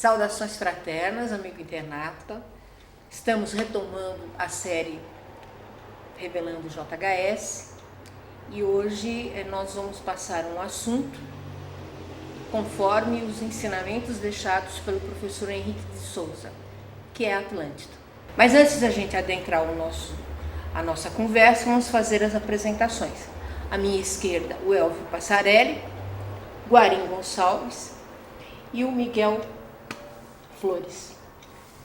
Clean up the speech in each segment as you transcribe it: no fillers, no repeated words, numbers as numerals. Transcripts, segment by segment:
Saudações fraternas, amigo internauta. Estamos retomando a série Revelando o JHS e hoje nós vamos passar um assunto conforme os ensinamentos deixados pelo professor Henrique de Souza, que é a Atlântida. Mas antes da gente adentrar a nossa conversa, vamos fazer as apresentações. À minha esquerda, o Elvio Passarelli, Guarim Gonçalves e o Miguel Flores.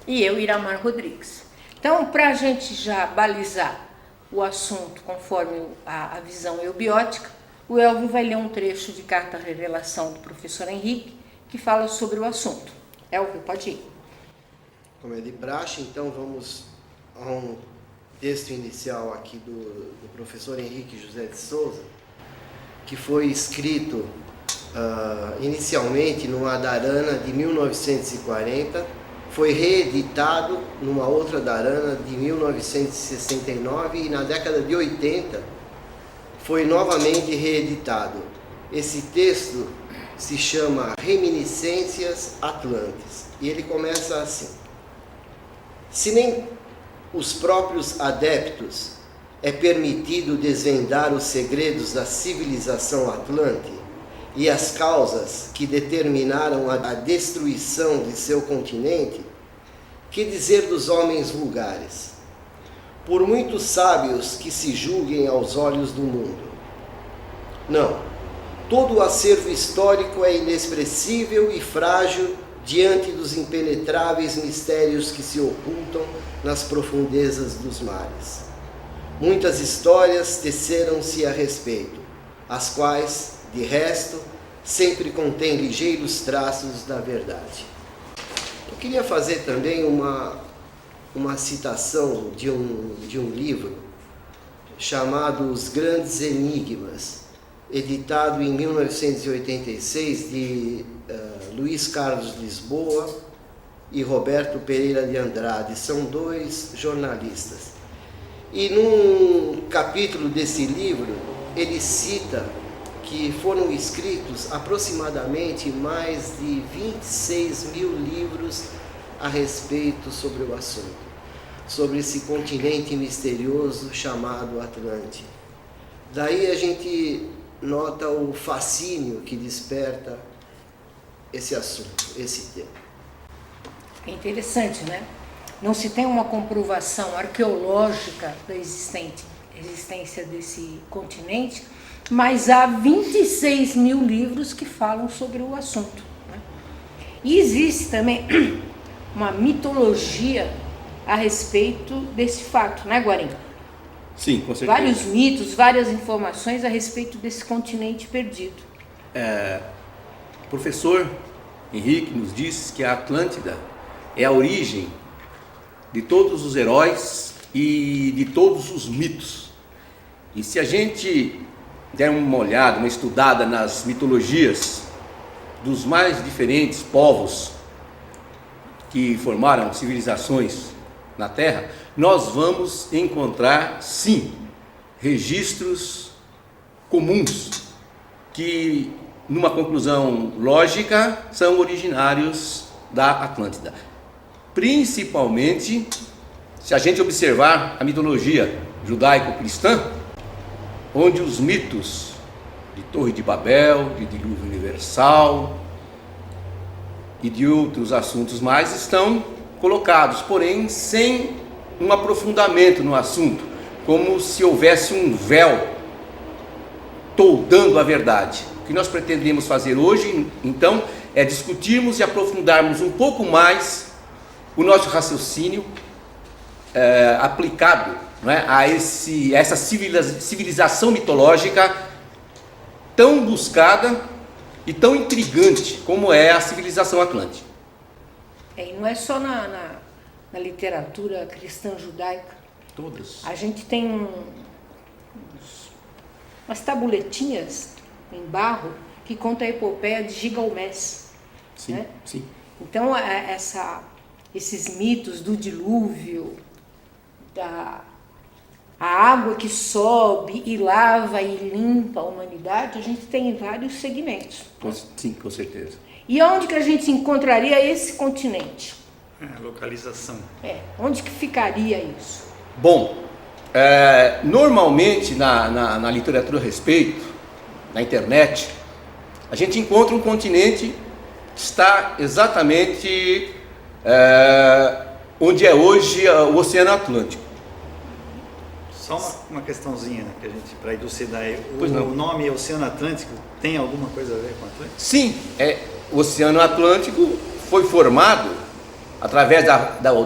E eu, Iramar Rodrigues. Então, para a gente já balizar o assunto conforme a visão eubiótica, o Elvio vai ler um trecho de Carta Revelação do professor Henrique, que fala sobre o assunto. Elvio, pode ir. Como é de praxe, então vamos a um texto inicial aqui do professor Henrique José de Souza, que foi escrito inicialmente numa Dharana de 1940, foi reeditado numa outra Dharana de 1969 e na década de 80 foi novamente reeditado. Esse texto se chama Reminiscências Atlantes e ele começa assim: se nem os próprios adeptos é permitido desvendar os segredos da civilização atlante e as causas que determinaram a destruição de seu continente, que dizer dos homens vulgares? Por muitos sábios que se julguem aos olhos do mundo. Não, todo o acervo histórico é inexpressível e frágil diante dos impenetráveis mistérios que se ocultam nas profundezas dos mares. Muitas histórias teceram-se a respeito, as quais, de resto, sempre contêm ligeiros traços da verdade. Eu queria fazer também uma citação de um livro chamado Os Grandes Enigmas, editado em 1986, de Luiz Carlos Lisboa e Roberto Pereira de Andrade. São dois jornalistas. E num capítulo desse livro, ele cita que foram escritos aproximadamente mais de 26 mil livros a respeito sobre o assunto, sobre esse continente misterioso chamado Atlântida. Daí a gente nota o fascínio que desperta esse assunto, esse tema. É interessante, né? Não se tem uma comprovação arqueológica da existência desse continente, mas há 26 mil livros que falam sobre o assunto, né? E existe também uma mitologia a respeito desse fato, né, Guarim? Sim, com certeza. Vários mitos, várias informações a respeito desse continente perdido. O professor Henrique nos diz que a Atlântida é a origem de todos os heróis e de todos os mitos. E se a gente der uma olhada, uma estudada nas mitologias dos mais diferentes povos que formaram civilizações na Terra, nós vamos encontrar, sim, registros comuns que, numa conclusão lógica, são originários da Atlântida. Principalmente, se a gente observar a mitologia judaico-cristã, onde os mitos de Torre de Babel, de dilúvio universal e de outros assuntos mais estão colocados, porém sem um aprofundamento no assunto, como se houvesse um véu toldando a verdade. O que nós pretendemos fazer hoje, então, é discutirmos e aprofundarmos um pouco mais o nosso raciocínio aplicado, não é, a essa civilização mitológica tão buscada e tão intrigante como é a civilização atlântica. E não é só na literatura cristã judaica. Todas. A gente tem umas tabuletinhas em barro que conta a epopeia de Gilgamés. Sim, né? sim. Então, esses mitos do dilúvio, a água que sobe e lava e limpa a humanidade, a gente tem em vários segmentos. Sim, com certeza. E onde que a gente encontraria esse continente? Localização. Onde que ficaria isso? Bom, normalmente na literatura a respeito, na internet, a gente encontra um continente que está exatamente onde é hoje o Oceano Atlântico. Só uma questãozinha que a gente, para elucidar, o nome Oceano Atlântico tem alguma coisa a ver com o Atlântico? Sim, o Oceano Atlântico foi formado através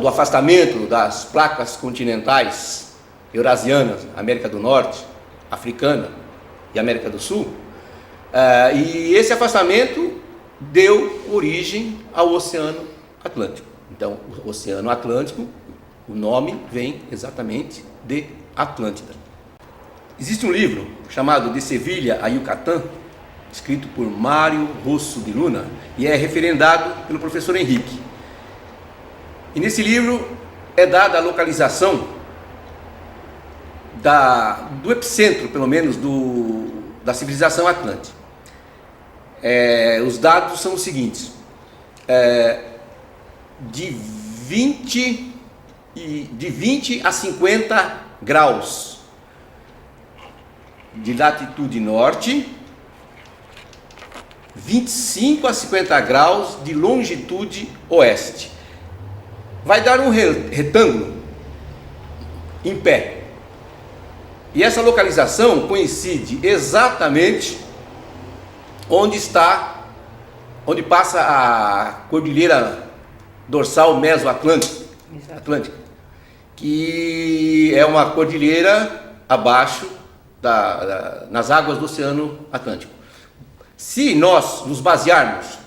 do afastamento das placas continentais eurasianas, América do Norte, Africana e América do Sul, e esse afastamento deu origem ao Oceano Atlântico. Então, o Oceano Atlântico, o nome vem exatamente de Atlântida. Existe um livro chamado De Sevilha a Yucatán, escrito por Mário Rosso de Luna, e é referendado pelo professor Henrique. E nesse livro é dada a localização do epicentro, pelo menos, da civilização atlântica. Os dados são os seguintes: de 20 a 50 graus de latitude norte, 25 a 50 graus de longitude oeste. Vai dar um retângulo em pé. E essa localização coincide exatamente onde passa a cordilheira dorsal mesoatlântica, que é uma cordilheira abaixo nas águas do Oceano Atlântico. Se nós nos basearmos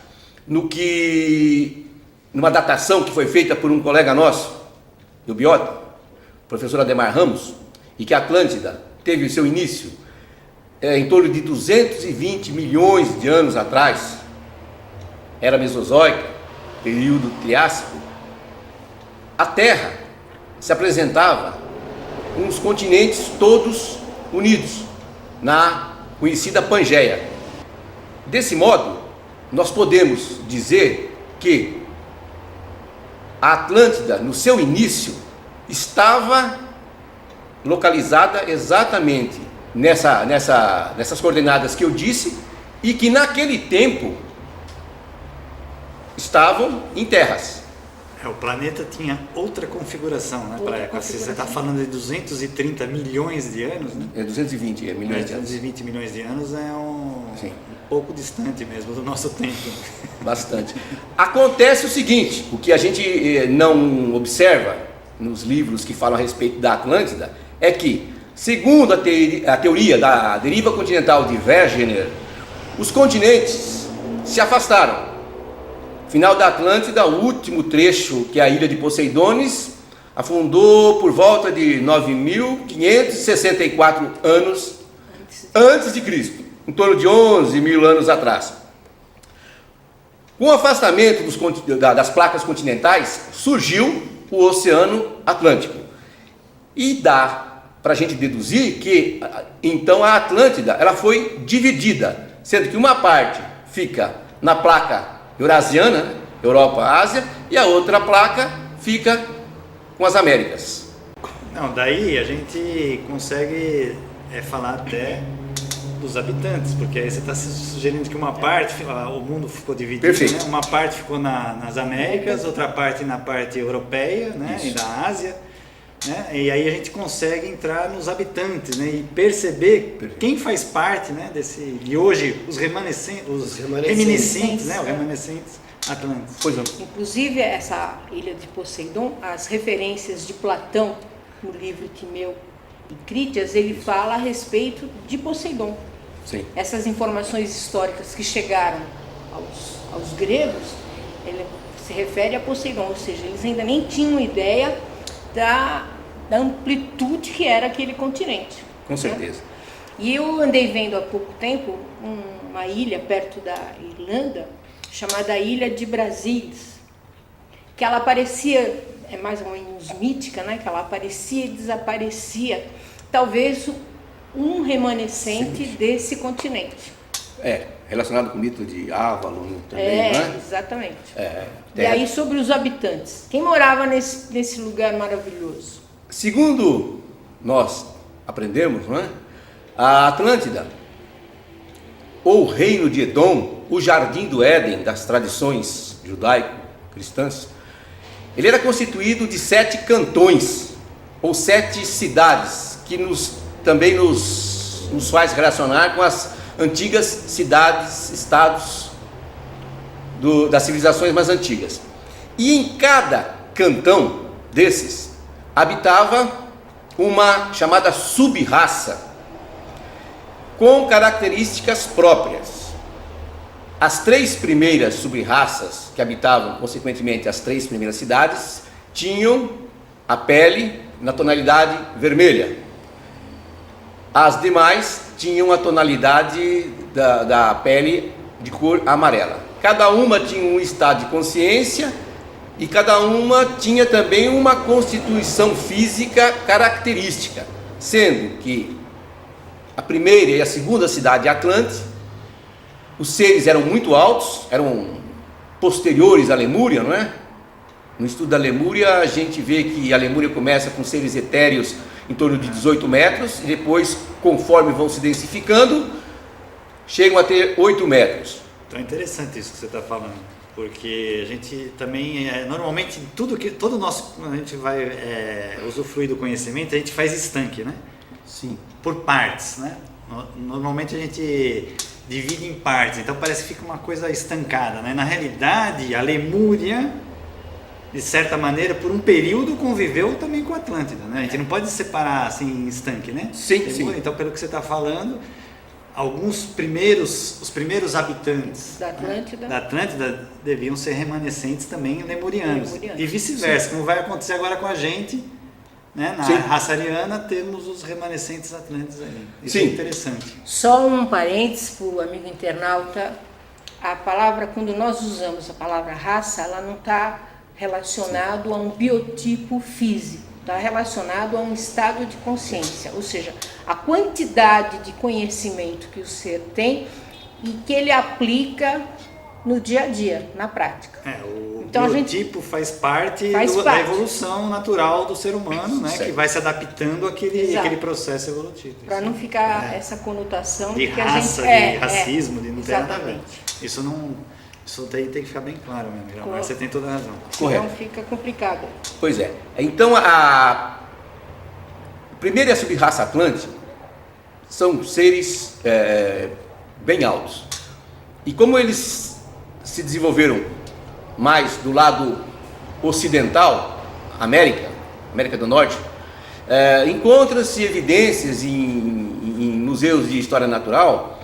numa datação que foi feita por um colega nosso, do biólogo, o professor Ademar Ramos, e que a Atlântida teve o seu início em torno de 220 milhões de anos atrás, era Mesozoica, período Triássico, a Terra se apresentava com os continentes todos unidos na conhecida Pangeia. Desse modo, nós podemos dizer que a Atlântida, no seu início, estava localizada exatamente nessas coordenadas que eu disse, e que naquele tempo estavam em terras. O planeta tinha outra configuração, né? Você está falando de 230 milhões de anos, né? 220 milhões de anos. 220 milhões de anos é um pouco distante mesmo do nosso tempo. Bastante. Acontece o seguinte: o que a gente não observa nos livros que falam a respeito da Atlântida é que, segundo a teoria da deriva continental de Wegener, os continentes se afastaram. Final da Atlântida, o último trecho, que é a ilha de Poseidones, afundou por volta de 9.564 anos antes de Cristo, em torno de 11 mil anos atrás. Com o afastamento das placas continentais, surgiu o Oceano Atlântico. E dá para a gente deduzir que, então, a Atlântida ela foi dividida, sendo que uma parte fica na placa eurasiana, Europa, Ásia, e a outra placa fica com as Américas. Não, daí a gente consegue falar até dos habitantes, porque aí você está sugerindo que uma parte, o mundo ficou dividido, né? Uma parte ficou nas Américas, outra parte na parte europeia, né? E da Ásia, né? E aí a gente consegue entrar nos habitantes, né? E perceber quem faz parte, né? E hoje os reminiscentes, né? Os reminiscentes atlânticos. Pois não. Inclusive essa ilha de Poseidon, as referências de Platão no livro Timeu e Crítias, ele fala a respeito de Poseidon. Sim. Essas informações históricas que chegaram aos gregos, ele se refere a Poseidon, ou seja, eles ainda nem tinham ideia da amplitude que era aquele continente. Com certeza. E eu andei vendo há pouco tempo uma ilha perto da Irlanda, chamada Ilha de Brasília, que ela parecia, é mais ou menos mítica, né? Que ela aparecia e desaparecia, talvez um remanescente desse continente. relacionado com o mito de Avalon também, não é? Exatamente. É, E aí, sobre os habitantes, quem morava nesse lugar maravilhoso? segundo nós aprendemos, não é? A Atlântida, ou Reino de Edom, o Jardim do Éden das tradições judaico-cristãs, ele era constituído de 7 cantões, ou 7 cidades, que também nos faz relacionar com as antigas cidades, estados das civilizações mais antigas. E em cada cantão desses habitava uma chamada sub-raça com características próprias. As 3 primeiras sub-raças que habitavam, consequentemente, as 3 primeiras cidades, tinham a pele na tonalidade vermelha. As demais tinham a tonalidade da pele de cor amarela. Cada uma tinha um estado de consciência e cada uma tinha também uma constituição física característica, sendo que a primeira e a segunda cidade, Atlante, os seres eram muito altos, eram posteriores à Lemúria, não é? No estudo da Lemúria, a gente vê que a Lemúria começa com seres etéreos em torno de 18 metros, e depois, conforme vão se densificando, chegam a ter 8 metros. Então é interessante isso que você está falando, porque a gente também, normalmente, todo nosso, quando a gente vai usufruir do conhecimento, a gente faz estanque, né? Sim. Por partes, né? Normalmente a gente divide em partes, então parece que fica uma coisa estancada, né? Na realidade, a Lemúria, de certa maneira, por um período conviveu também com a Atlântida, né? A gente não pode separar assim em estanque, né? Sim, sim. Então, pelo que você está falando, os primeiros habitantes da Atlântida deviam ser remanescentes também lemurianos. E vice-versa, como vai acontecer agora com a gente, né? Na raça ariana temos os remanescentes atlantes aí. Isso é interessante. Só um parênteses para o amigo internauta. A palavra, quando nós usamos a palavra raça, ela não está relacionado a um biotipo físico, está relacionado a um estado de consciência, ou seja, a quantidade de conhecimento que o ser tem e que ele aplica no dia a dia, na prática. O biotipo faz parte da evolução natural do ser humano, né, que vai se adaptando àquele processo evolutivo. Para não ficar essa conotação de que raça, a gente, de racismo, de não ter nada a ver. Exatamente. Isso tem que ficar bem claro, meu amigo. Mas você tem toda a razão. Senão fica complicado. Pois é. Então, a primeira e a sub-raça atlântica são seres bem altos. E como eles se desenvolveram mais do lado ocidental, América do Norte, encontram-se evidências em museus de história natural.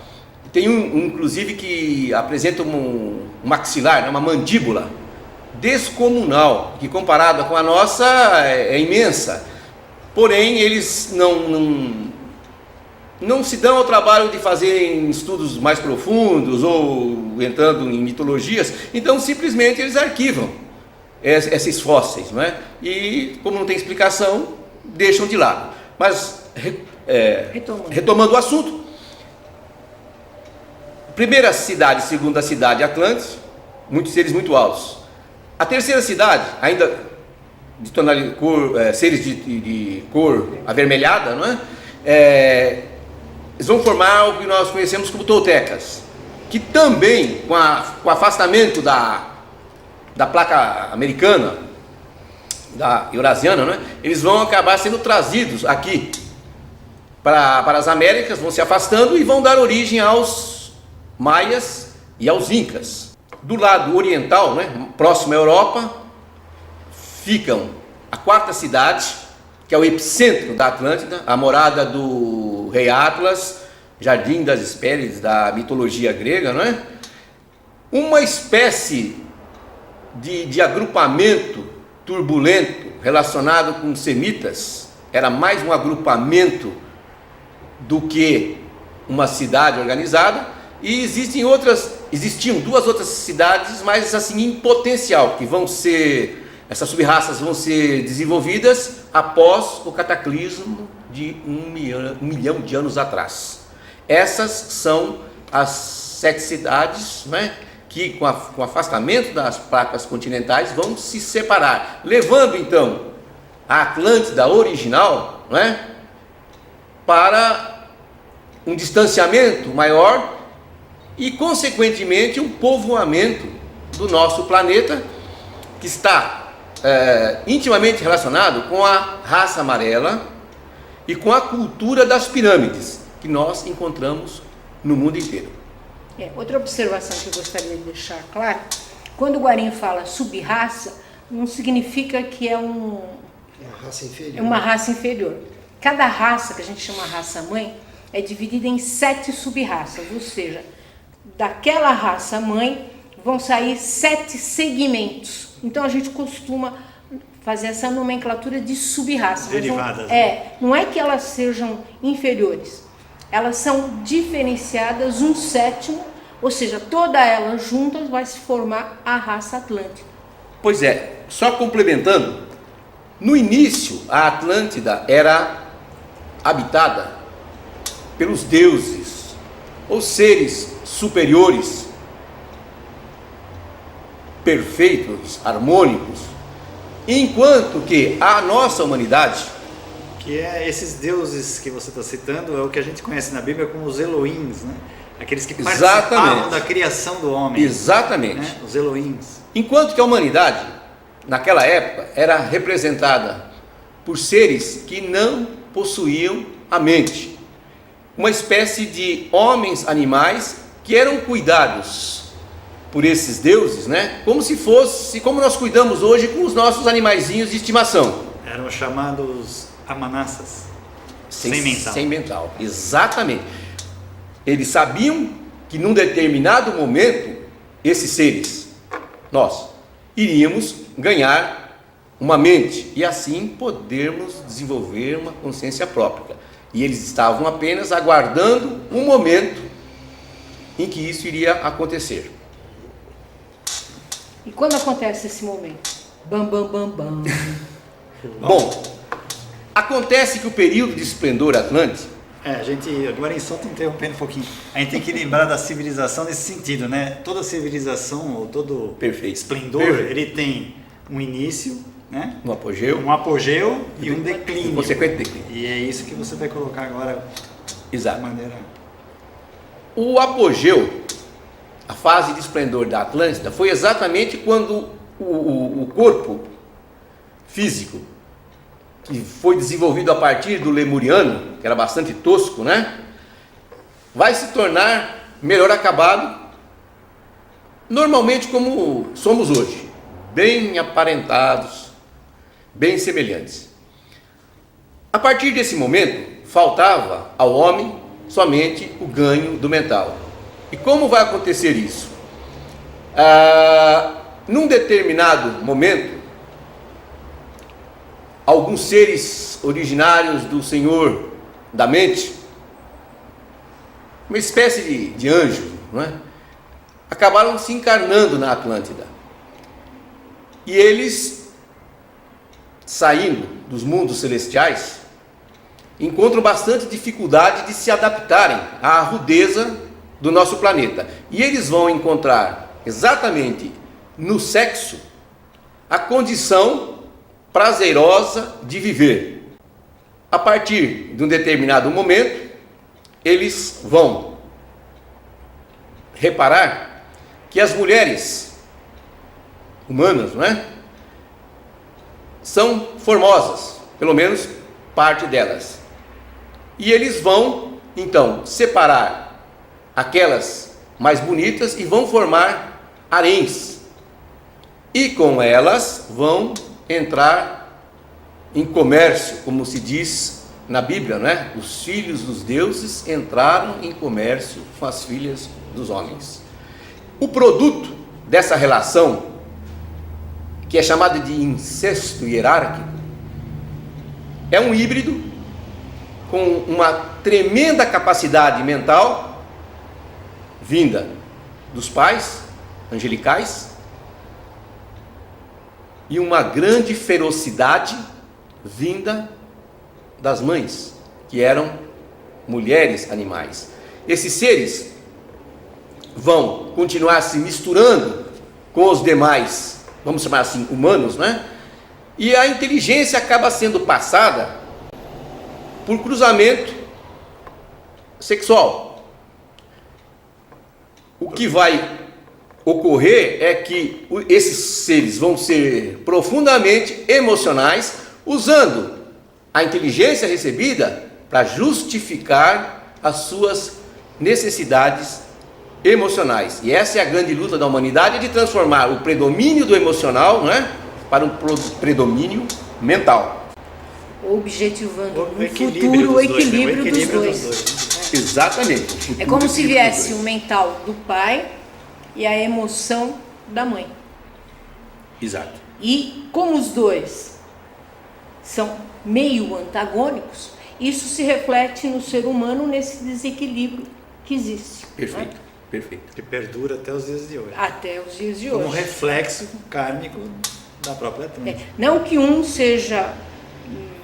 Tem inclusive, que apresenta um maxilar, uma mandíbula descomunal, que comparada com a nossa é imensa. Porém, eles não se dão ao trabalho de fazerem estudos mais profundos ou entrando em mitologias, então simplesmente eles arquivam esses fósseis, não é? E, como não tem explicação, deixam de lado. Mas, retomando o assunto, primeira cidade, segunda cidade, Atlantis, muitos seres muito altos. A terceira cidade, ainda de tonalidade, seres de cor avermelhada, não é? Eles vão formar o que nós conhecemos como toltecas, que também, com o afastamento da placa americana, da eurasiana, não é? Eles vão acabar sendo trazidos aqui para as Américas, vão se afastando e vão dar origem aos maias e aos incas. Do lado oriental, né, próximo à Europa, ficam a quarta cidade, que é o epicentro da Atlântida, a morada do rei Atlas, jardim das Hespérides da mitologia grega, não é? Uma espécie de agrupamento turbulento relacionado com semitas, era mais um agrupamento do que uma cidade organizada. E existiam 2 outras cidades, mas assim em potencial, que essas sub-raças vão ser desenvolvidas após o cataclismo de 1 milhão de anos atrás. Essas são as 7 cidades, né, que com o afastamento das placas continentais vão se separar, levando então a Atlântida original, né, para um distanciamento maior e, consequentemente, um povoamento do nosso planeta, que está intimamente relacionado com a raça amarela e com a cultura das pirâmides, que nós encontramos no mundo inteiro. Outra observação que eu gostaria de deixar claro, quando o Guarim fala sub-raça, não significa que é uma raça inferior. É uma raça inferior. Cada raça, que a gente chama raça-mãe, é dividida em 7 sub-raças, ou seja, daquela raça-mãe vão sair 7 segmentos. Então a gente costuma fazer essa nomenclatura de sub-raça. Derivadas. Não é que elas sejam inferiores, elas são diferenciadas 1/7, ou seja, toda ela juntas vai se formar a raça Atlântida. Pois é, só complementando, no início a Atlântida era habitada pelos deuses, ou seres superiores, perfeitos, harmônicos, enquanto que a nossa humanidade, que esses deuses que você está citando, é o que a gente conhece na Bíblia como os Elohims, né? Aqueles que participavam da criação do homem. Exatamente. Né? Os Elohims. Enquanto que a humanidade, naquela época, era representada por seres que não possuíam a mente, uma espécie de homens animais que eram cuidados por esses deuses, né? Como se fosse, como nós cuidamos hoje com os nossos animaizinhos de estimação. Eram chamados amanassas. Sem mental. Exatamente. Eles sabiam que num determinado momento, esses seres, nós, iríamos ganhar uma mente e assim podermos desenvolver uma consciência própria. E eles estavam apenas aguardando um momento em que isso iria acontecer. E quando acontece esse momento? Bam, bam, bam, bam. Bom, acontece que o período de esplendor atlântico... a gente, agora só te interrompendo um pouquinho, a gente tem que lembrar da civilização nesse sentido, né? Toda civilização, ou todo esplendor, ele tem um início, né? Um apogeu e um declínio. Consequente declínio. E é isso que você vai colocar agora. Exato. De maneira... O apogeu, a fase de esplendor da Atlântida, foi exatamente quando o corpo físico, que foi desenvolvido a partir do lemuriano, que era bastante tosco, né? Vai se tornar melhor acabado, normalmente como somos hoje, bem aparentados, bem semelhantes. A partir desse momento, faltava ao homem somente o ganho do mental. E como vai acontecer isso? Num determinado momento, alguns seres originários do Senhor da mente, uma espécie de anjo, não é? Acabaram se encarnando na Atlântida. E eles, saindo dos mundos celestiais, encontram bastante dificuldade de se adaptarem à rudeza do nosso planeta. E eles vão encontrar exatamente no sexo a condição prazerosa de viver. A partir de um determinado momento, eles vão reparar que as mulheres humanas, não é? São formosas, pelo menos parte delas. E eles vão, então, separar aquelas mais bonitas e vão formar haréns. E com elas vão entrar em comércio, como se diz na Bíblia, né? Os filhos dos deuses entraram em comércio com as filhas dos homens. O produto dessa relação, que é chamado de incesto hierárquico, é um híbrido com uma tremenda capacidade mental vinda dos pais angelicais e uma grande ferocidade vinda das mães, que eram mulheres animais. Esses seres vão continuar se misturando com os demais, vamos chamar assim, humanos, né? E a inteligência acaba sendo passada por cruzamento sexual. O que vai ocorrer é que esses seres vão ser profundamente emocionais, usando a inteligência recebida para justificar as suas necessidades emocionais. E essa é a grande luta da humanidade, de transformar o predomínio do emocional, né, para um predomínio mental. Objetivando no futuro o equilíbrio dos dois. Exatamente. É como se viesse o mental do pai e a emoção da mãe. Exato. E como os dois são meio antagônicos, isso se reflete no ser humano, nesse desequilíbrio que existe. Perfeito, né? perfeito. Que perdura até os dias de hoje. Até os dias de Como hoje. reflexo kármico da própria Atlântida. Não que um seja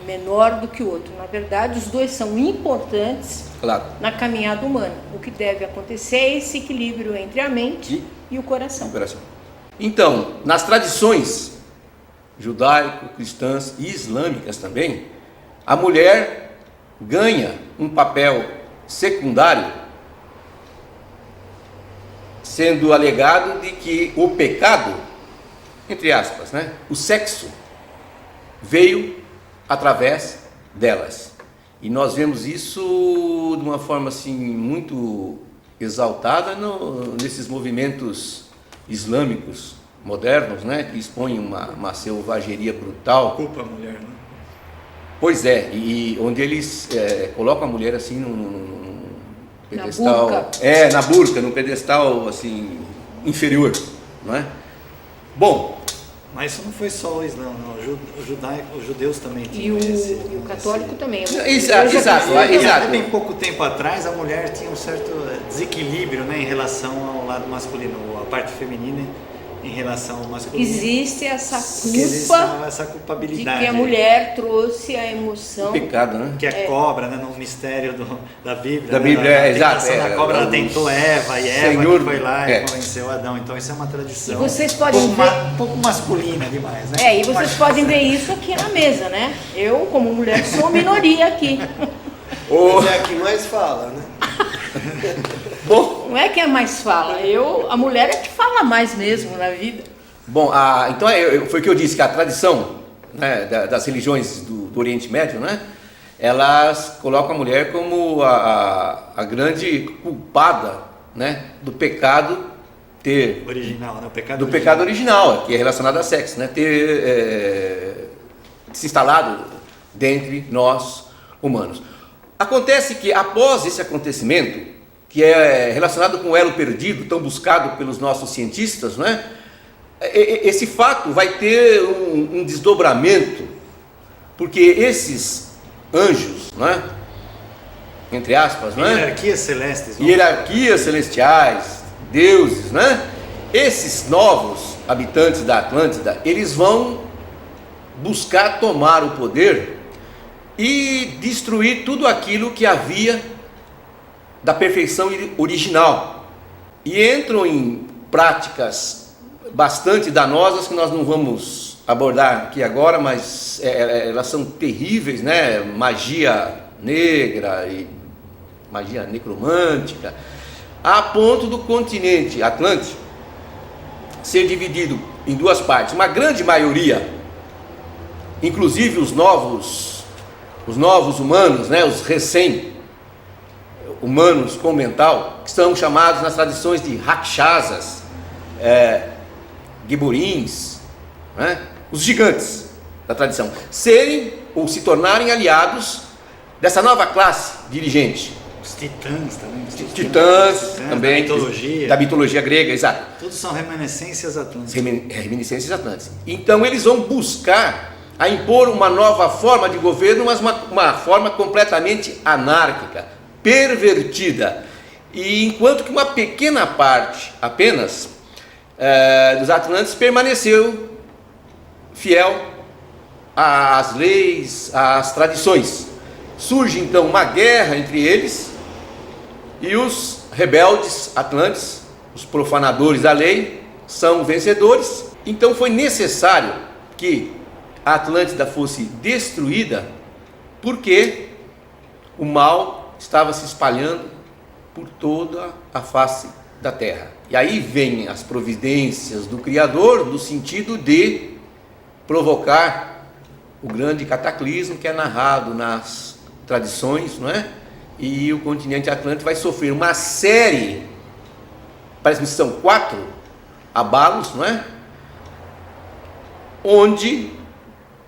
menor do que o outro. Na verdade, os dois são importantes, Claro. na caminhada humana. O que deve acontecer é esse equilíbrio entre a mente e o coração. Então, nas tradições judaico-cristãs e islâmicas também, a mulher ganha um papel secundário, sendo alegado de que o pecado, entre aspas, né, o sexo, veio através delas. E nós vemos isso de uma forma assim muito exaltada nesses movimentos islâmicos modernos, né, que expõem uma selvageria brutal. Culpa a mulher, né? Pois é, e onde eles colocam a mulher assim num pedestal, na burca, num pedestal assim inferior, não é? Bom, mas isso não foi só o Islã, não. Os judeus também tinham E o católico também. Exato. Até bem pouco tempo atrás, a mulher tinha um certo desequilíbrio, né, em relação ao lado masculino, a parte feminina em relação ao masculino. Existe essa Existe culpa essa de culpabilidade. que a mulher trouxe a emoção. o pecado, né? Que é cobra, né, no mistério da Bíblia. Da né, Bíblia, tentação exato. da cobra, ela tentou Eva, e Eva Senhor, que foi lá e convenceu Adão. Então isso é uma tradição. E vocês podem um pouco masculina demais, né? E vocês podem ver isso aqui na mesa, né? Eu, como mulher, sou minoria aqui. Mas é a que mais fala, né? Bom, Não é quem mais fala, a mulher é que fala mais mesmo na vida. bom, então foi o que eu disse, que a tradição, né, das religiões do Oriente Médio, né, elas colocam a mulher como a grande culpada, né, do pecado Original, né? do pecado original, que é relacionado a sexo, né, ter se instalado dentre nós humanos. Acontece que após esse acontecimento, que é relacionado com o elo perdido, tão buscado pelos nossos cientistas, né, esse fato vai ter um desdobramento, porque esses anjos, né, entre aspas, né, hierarquias celestes, hierarquias celestiais, deuses, né, esses novos habitantes da Atlântida, eles vão buscar tomar o poder e destruir tudo aquilo que havia da perfeição original, e entram em práticas bastante danosas que nós não vamos abordar aqui agora, mas elas são terríveis, né? Magia negra e magia necromântica, a ponto do continente Atlântico ser dividido em duas partes. Uma grande maioria, inclusive os novos humanos, né? Os recém-humanos com mental, que são chamados nas tradições de rakshasas, giborins, né? Os gigantes da tradição, serem ou se tornarem aliados dessa nova classe dirigente. Os titãs também. Titãs também, da mitologia grega, exato. Todos são reminiscências atlânticas. Reminiscências atlânticas. Então eles vão buscar a impor uma nova forma de governo, mas uma forma completamente anárquica, pervertida. E enquanto que uma pequena parte apenas dos atlantes permaneceu fiel às leis, às tradições. Surge então uma guerra entre eles e os rebeldes atlantes, os profanadores da lei são vencedores. Então foi necessário que a Atlântida fosse destruída, porque o mal estava se espalhando por toda a face da terra. E aí vêm as providências do Criador, no sentido de provocar o grande cataclismo que é narrado nas tradições, não é? E o continente Atlântico vai sofrer uma série, parece que são 4 abalos, não é? Onde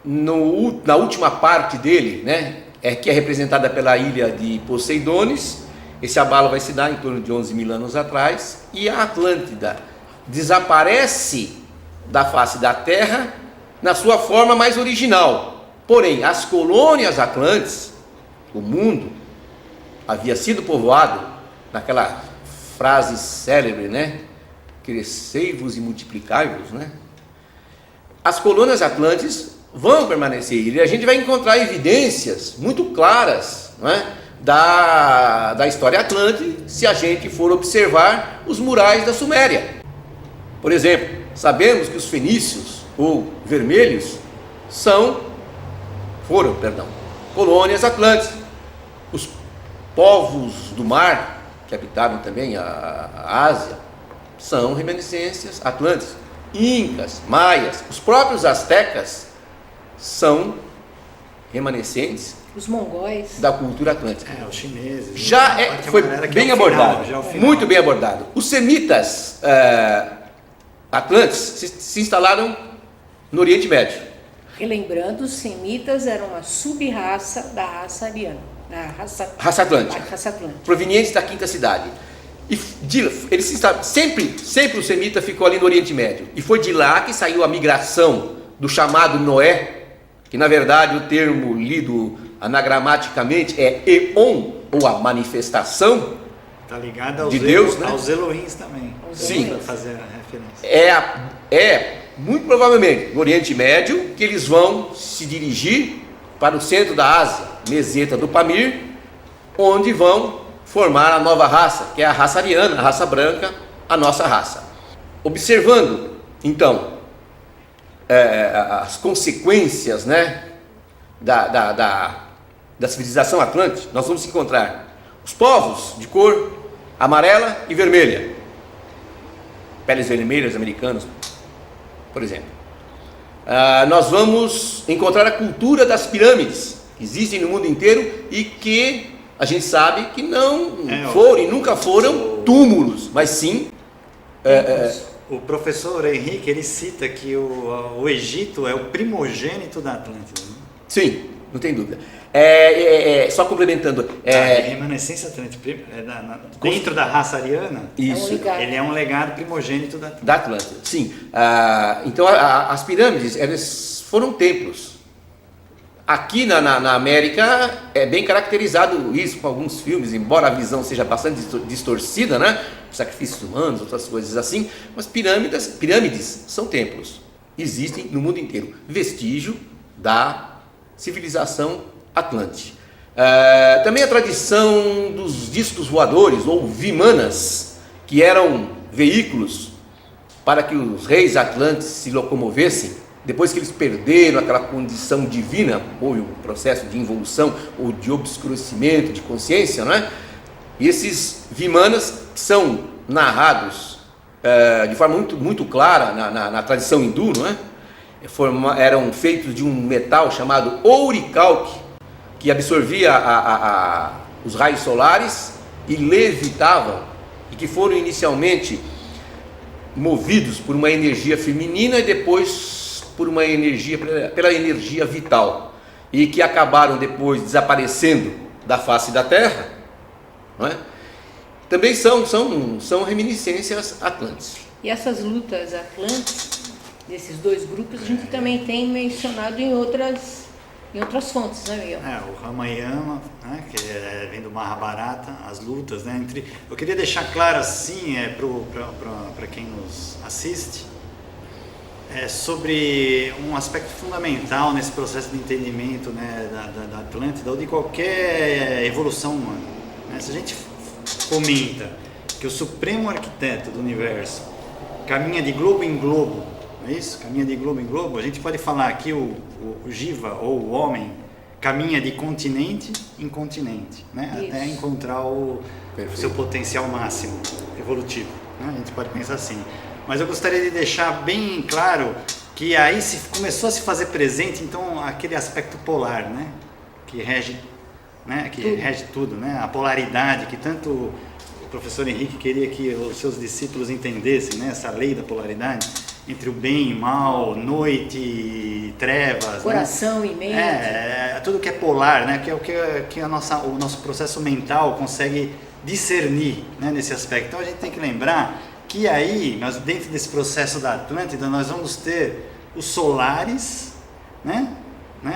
na última parte dele, né, que é representada pela ilha de Poseidones, esse abalo vai se dar em torno de 11 mil anos atrás, e a Atlântida desaparece da face da terra na sua forma mais original. Porém, as colônias atlantes, o mundo havia sido povoado naquela frase célebre, né? Crescei-vos e multiplicai-vos, né? As colônias atlantes vão permanecer, e a gente vai encontrar evidências muito claras, não é? da história atlântica, se a gente for observar os murais da Suméria. Por exemplo, sabemos que os fenícios ou vermelhos foram colônias atlânticas. Os povos do mar, que habitavam também a Ásia, são reminiscências atlânticas. Incas, maias, os próprios astecas são remanescentes, os mongóis, da cultura atlântica. Os chineses. Foi bem abordado, muito bem abordado. Os semitas atlantes se instalaram no Oriente Médio. Relembrando, os semitas eram uma sub-raça da raça ariana, da raça atlântica, provenientes da quinta cidade. E sempre o semita ficou ali no Oriente Médio. E foi de lá que saiu a migração do chamado Noé, que na verdade o termo lido anagramaticamente é Eon, ou a manifestação. Está ligado aos de Deus, né? Aos Elohims também. Sim. Para fazer a referência. É muito provavelmente no Oriente Médio que eles vão se dirigir para o centro da Ásia, meseta do Pamir, onde vão formar a nova raça, que é a raça ariana, a raça branca, a nossa raça. Observando, então, as consequências, né, da civilização atlântica, nós vamos encontrar os povos de cor amarela e vermelha, peles vermelhas americanos, por exemplo. Nós vamos encontrar a cultura das pirâmides, que existem no mundo inteiro e que a gente sabe que não foram e nunca foram túmulos, mas sim... O professor Henrique, ele cita que o Egito é o primogênito da Atlântida. Né? Sim, não tem dúvida. Só complementando... a remanescência atlântica, dentro da raça ariana, isso. Ele é um legado primogênito da Atlântida. Sim. Então, as pirâmides, elas foram templos. Aqui na América é bem caracterizado isso com alguns filmes, embora a visão seja bastante distorcida, né? Sacrifícios humanos, outras coisas assim, mas pirâmides são templos. Existem no mundo inteiro, vestígio da civilização atlântica. Também a tradição dos discos voadores ou vimanas, que eram veículos para que os reis atlantes se locomovessem. Depois que eles perderam aquela condição divina, houve um processo de involução ou de obscurecimento de consciência, não é? E esses vimanas são narrados de forma muito clara na tradição hindu, não é? Eram feitos de um metal chamado ouricalque, que absorvia os raios solares e levitavam, e que foram inicialmente movidos por uma energia feminina e depois pela energia vital, e que acabaram depois desaparecendo da face da terra, não é? Também são reminiscências atlantes. E essas lutas atlantes, desses dois grupos, a gente também tem mencionado em outras fontes, né, Miguel? O Ramayana, né, que vem do Mahabharata, as lutas, né, eu queria deixar claro assim, para quem nos assiste, sobre um aspecto fundamental nesse processo de entendimento, né, da Atlântida ou de qualquer evolução humana. Né? Se a gente comenta que o supremo arquiteto do universo caminha de globo em globo, não é isso? Caminha de globo em globo, a gente pode falar que o Jiva, ou o homem, caminha de continente em continente, né? Até encontrar o seu potencial máximo evolutivo, né? A gente pode pensar assim. Mas eu gostaria de deixar bem claro que aí começou a se fazer presente, então, aquele aspecto polar, né? Que rege tudo, né? A polaridade que tanto o professor Henrique queria que os seus discípulos entendessem, né? Essa lei da polaridade entre o bem e o mal, noite e trevas, coração, né? E mente, tudo que é polar, né? Que é o que o nosso processo mental consegue discernir, né? Nesse aspecto. Então a gente tem que lembrar que aí, dentro desse processo da Atlântida, nós vamos ter os solares, né?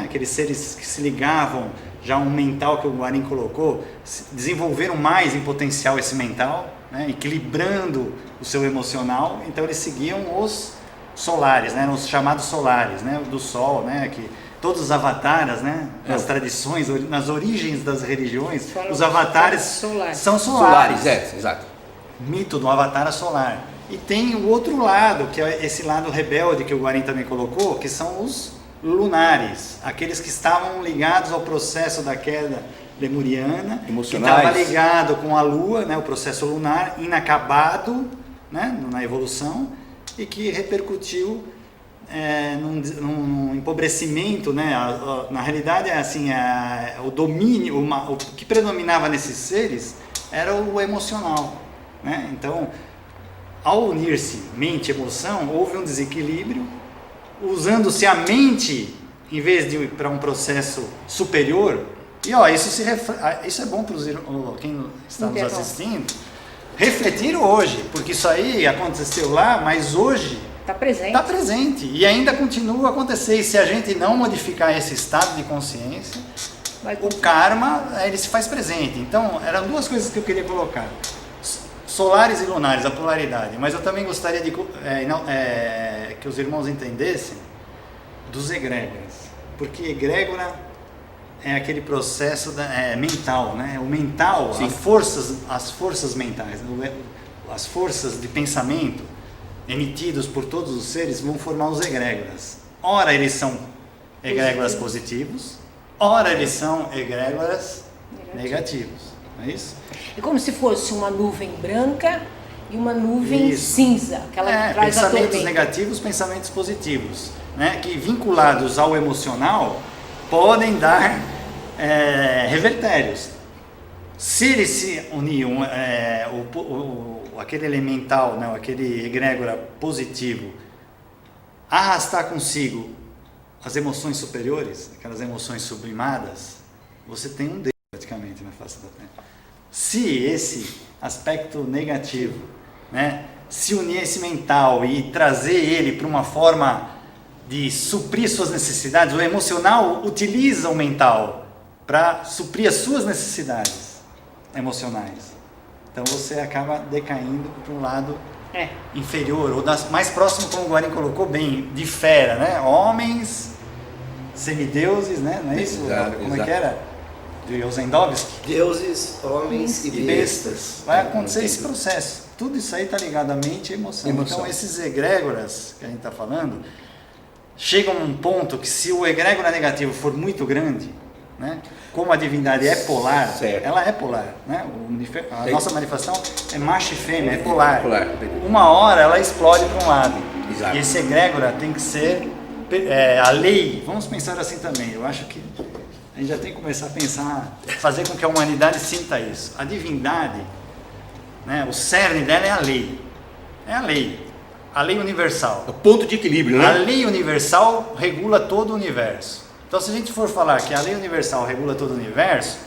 Aqueles seres que se ligavam, já um mental que o Guarim colocou, desenvolveram mais em potencial esse mental, né? Equilibrando o seu emocional, então eles seguiam os solares, né? Os chamados solares, né? Do sol, né? Que todos os avatares, né? Nas tradições, nas origens das religiões, os avatares são solares. Exato. Mito do avatar solar. E tem o outro lado, que é esse lado rebelde que o Guarim também colocou, que são os lunares, aqueles que estavam ligados ao processo da queda lemuriana, emocionais, que estava ligado com a lua, né, o processo lunar inacabado, né, na evolução, e que repercutiu num empobrecimento, né? Na realidade é assim, o domínio, o que predominava nesses seres era o emocional, né? Então, ao unir-se mente e emoção, houve um desequilíbrio, usando-se a mente em vez de ir para um processo superior. E isso é bom para quem está nos assistindo refletir hoje, porque isso aí aconteceu lá, mas hoje está presente. Está presente e ainda continua a acontecer. E se a gente não modificar esse estado de consciência, o karma ele se faz presente. Então, eram duas coisas que eu queria colocar: solares e lunares, a polaridade. Mas eu também gostaria de que os irmãos entendessem dos egrégoras, porque egrégora é aquele processo mental, né? O mental, as forças mentais, as forças de pensamento emitidos por todos os seres vão formar os egrégoras. Ora eles são egrégoras positivos, ora eles são egrégoras negativos. Não é isso? É como se fosse uma nuvem branca e uma nuvem cinza, aquela que traz a tormenta. Pensamentos negativos, pensamentos positivos, né? Que vinculados ao emocional podem dar revertérios. Se eles se uniam, aquele elemental, né, aquele egrégora positivo, arrastar consigo as emoções superiores, aquelas emoções sublimadas, você tem um Deus praticamente na face da Terra. Se esse aspecto negativo, né, se unir a esse mental e trazer ele para uma forma de suprir suas necessidades, o emocional utiliza o mental para suprir as suas necessidades emocionais. Então você acaba decaindo para um lado inferior, ou mais próximo, como o Guarim colocou bem, de fera, né? Homens, semideuses, né? Não é isso? Como é que era? De Ozendovski? Deuses, homens e bestas. Vai acontecer esse processo. Tudo isso aí está ligado à mente e emoção. Então esses egrégoras que a gente está falando chegam a um ponto que, se o egrégora negativo for muito grande, né? Como a divindade é polar, ela é polar, né? A nossa manifestação é macho e fêmea, é polar. Uma hora ela explode para um lado. Exato. E esse egrégora tem que ser a lei. Vamos pensar assim também. Eu acho que a gente já tem que começar a pensar, fazer com que a humanidade sinta isso. A divindade, né? O cerne dela é a lei. É a lei. A lei universal. O ponto de equilíbrio, né? A lei universal regula todo o universo. Então, se a gente for falar que a lei universal regula todo o universo,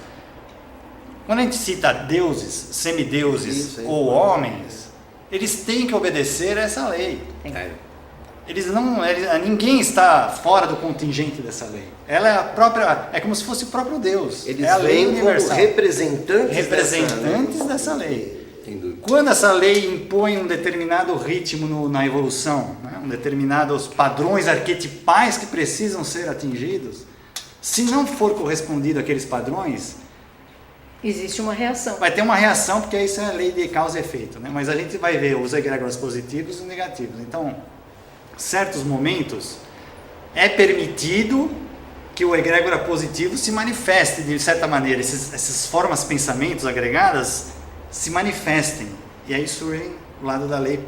quando a gente cita deuses, semideuses ou homens, eles têm que obedecer a essa lei. Ninguém está fora do contingente dessa lei. Ela é a própria, é como se fosse o próprio Deus. Eles é a lei vêm como universal. representantes dessa lei. Quando essa lei impõe um determinado ritmo na evolução, né? Determinados padrões arquetipais que precisam ser atingidos, se não for correspondido àqueles padrões, Existe uma reação. Vai ter uma reação, porque isso é a lei de causa e efeito, né? Mas a gente vai ver os egrégoras positivos e negativos. Então, certos momentos é permitido que o egrégora positivo se manifeste de certa maneira, essas formas, pensamentos agregadas se manifestem. E aí surgem o lado da lei,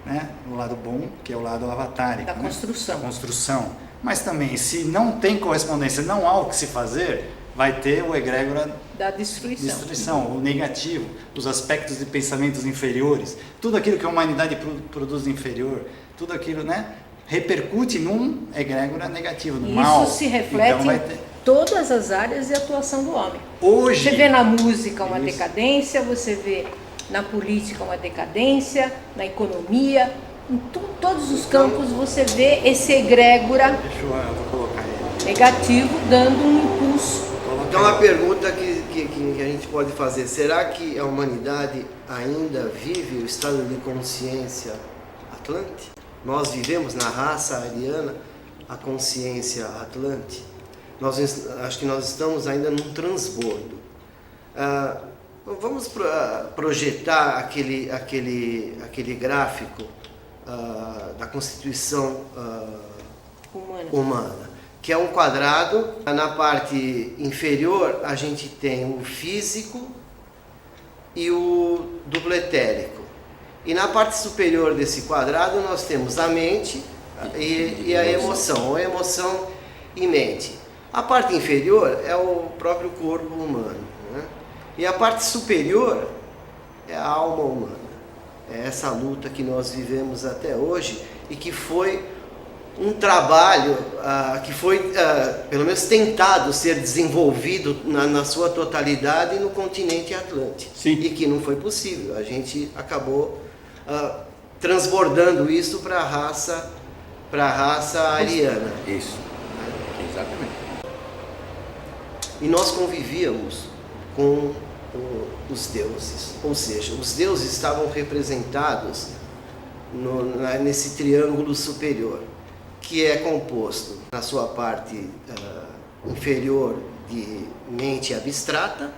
né? O lado bom, que é o lado avatárico, Da né? construção. Da construção. Mas também, se não tem correspondência, não há o que se fazer, vai ter o egrégora Da destruição. o negativo, os aspectos de pensamentos inferiores, tudo aquilo que a humanidade produz de inferior, tudo aquilo, né? Repercute num egrégora negativo, no mal. Isso se reflete Então, em todas as áreas de atuação do homem. hoje, Você vê na música uma Isso. decadência, você vê na política uma decadência, na economia, em todos os campos você vê esse egrégora eu vou colocar ele. negativo dando um impulso. Então a pergunta que a gente pode fazer, será que a humanidade ainda vive o estado de consciência atlante? Nós vivemos na raça ariana a consciência atlante? Acho que nós estamos ainda num transbordo. Vamos projetar aquele gráfico da constituição humana, que é um quadrado. Na parte inferior a gente tem o físico e o dupletérico. E na parte superior desse quadrado nós temos a mente e a emoção, ou emoção e mente. A parte inferior é o próprio corpo humano, né? E a parte superior é a alma humana. É essa luta que nós vivemos até hoje e que foi um trabalho que foi, pelo menos, tentado ser desenvolvido na sua totalidade no continente Atlântico. Sim. E que não foi possível. A gente acabou transbordando isso para a raça ariana. Isso, exatamente. E nós convivíamos com os deuses, ou seja, os deuses estavam representados nesse triângulo superior, que é composto na sua parte inferior de mente abstrata,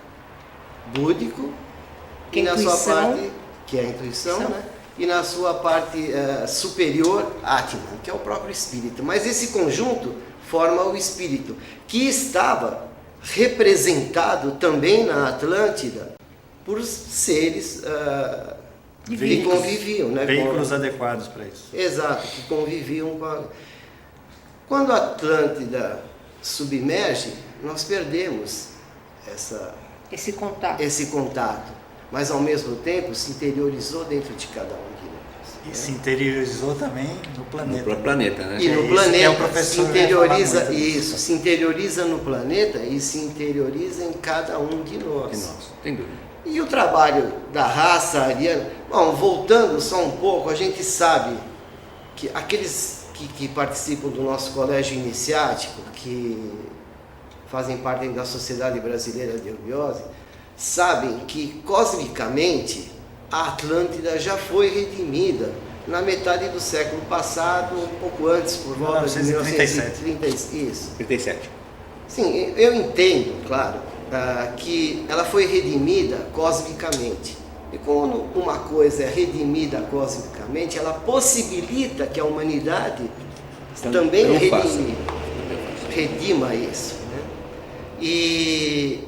búdico, e na sua parte, que é a intuição, né? E na sua parte superior, Atman, que é o próprio espírito. Mas esse conjunto forma o espírito, que estava representado também na Atlântida por seres que conviviam, né? Veículos adequados para isso. Exato, que conviviam com a... Quando a Atlântida submerge, nós perdemos esse contato, mas ao mesmo tempo se interiorizou dentro de cada um de nós. E se interiorizou também no planeta. No planeta, né? E no isso planeta que o professor se interioriza vai falar muito isso, se interioriza no planeta e se interioriza em cada um de nós. De nós, sem dúvida. E o trabalho da raça ariana, bom, voltando só um pouco, a gente sabe que aqueles que participam do nosso colégio iniciático, que fazem parte da Sociedade Brasileira de Eubiose, sabem que cosmicamente a Atlântida já foi redimida na metade do século passado, um pouco antes, por volta de 1930. Isso. 37. Sim, eu entendo, claro, que ela foi redimida cosmicamente. E quando uma coisa é redimida cosmicamente, ela possibilita que a humanidade também redima isso, né? E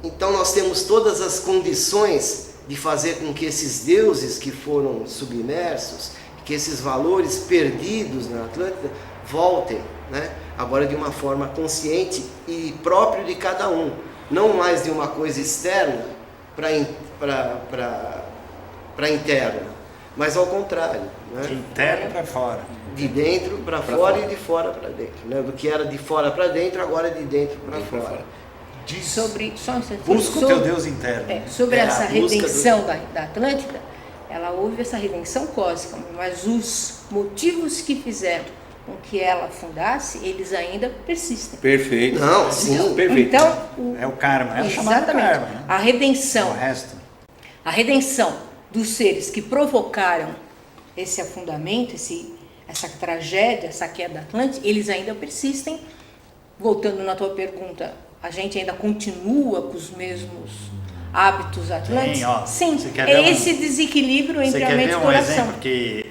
então nós temos todas as condições de fazer com que esses deuses que foram submersos, que esses valores perdidos na Atlântida voltem, né? Agora de uma forma consciente e próprio de cada um, não mais de uma coisa externa para interna, mas ao contrário, né? De interno para fora. De dentro para fora e de fora para dentro, né? Do que era de fora para dentro, agora é de dentro para fora. Busca o teu Deus interno. Sobre essa redenção da Atlântida, houve essa redenção cósmica, mas os motivos que fizeram com que ela afundasse, eles ainda persistem. Perfeito. Não, sim, perfeito. Então, É o karma, é o chamado exatamente. karma, né? A redenção, O resto. a redenção dos seres que provocaram esse afundamento, essa tragédia, essa queda Atlântica, eles ainda persistem. Voltando na tua pergunta, a gente ainda continua com os mesmos hábitos atlantes? Tem, ó, Sim, você quer ver esse desequilíbrio entre a mente e o um coração. exemplo que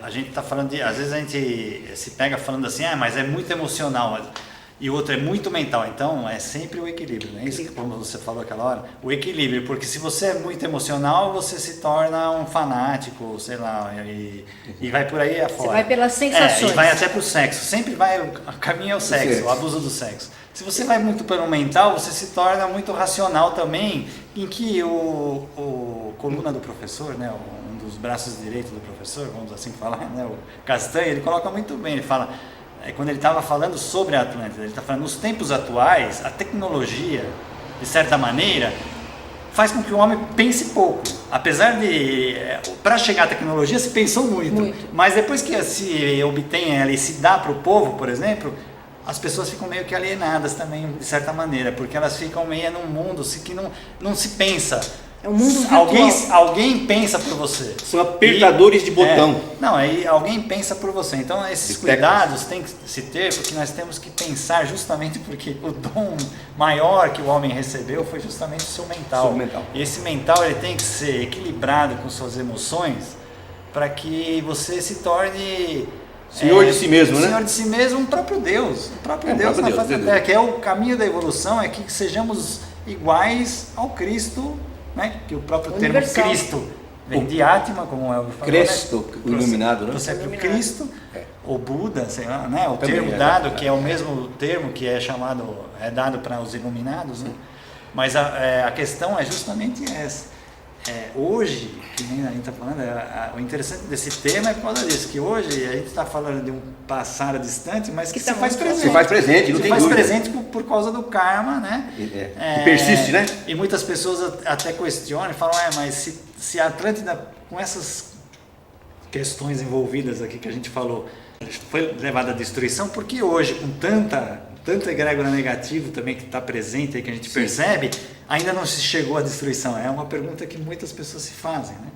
a gente está falando de, às vezes a gente se pega falando assim, mas é muito emocional, e o outro é muito mental, então é sempre o equilíbrio, né? Isso, como você falou aquela hora, o equilíbrio, porque se você é muito emocional, você se torna um fanático, sei lá, e vai por aí afora. Você vai pelas sensações. E vai até pro sexo, sempre vai, o caminho é o sexo, o abuso do sexo. Se você vai muito pelo mental, você se torna muito racional também, em que o coluna do professor, né, um dos braços direitos do professor, vamos assim falar, né, o Castanha, ele coloca muito bem, ele fala, quando ele estava falando sobre a Atlântida, ele está falando, nos tempos atuais, a tecnologia, de certa maneira, faz com que o homem pense pouco. Apesar de, para chegar à tecnologia, se pensou muito. Mas depois que se obtém ela e se dá para o povo, por exemplo, as pessoas ficam meio que alienadas também, de certa maneira, porque elas ficam meio num mundo que não se pensa. É um mundo virtual. Alguém pensa por você. São apertadores de botão. Aí alguém pensa por você. Então esses cuidados tem que se ter, porque nós temos que pensar justamente porque o dom maior que o homem recebeu foi justamente o seu mental. E esse mental ele tem que ser equilibrado com suas emoções para que você se torne senhor de si mesmo, né? Senhor de si mesmo, um próprio Deus. Um próprio Deus na face da terra, que é o caminho da evolução, é que sejamos iguais ao Cristo, né? Que o próprio termo Cristo vem de Atma, como é o Cristo, né? O iluminado, né? Você é o Cristo, ou Buda, sei lá, né? O termo dado, que é o mesmo termo que é dado para os iluminados, né? Mas a questão é justamente essa. Hoje, que nem a gente está falando, o interessante desse tema é por causa disso, que hoje a gente está falando de um passado distante, mas que se faz presente. Se faz presente, não tem dúvida. Se faz presente por causa do karma, né? Que persiste, né? E muitas pessoas até questionam e falam, mas se a Atlântida, com essas questões envolvidas aqui que a gente falou, foi levada à destruição, porque hoje, com tanto egrégora negativo também que está presente aí, que a gente percebe, ainda não se chegou à destruição? É uma pergunta que muitas pessoas se fazem, né?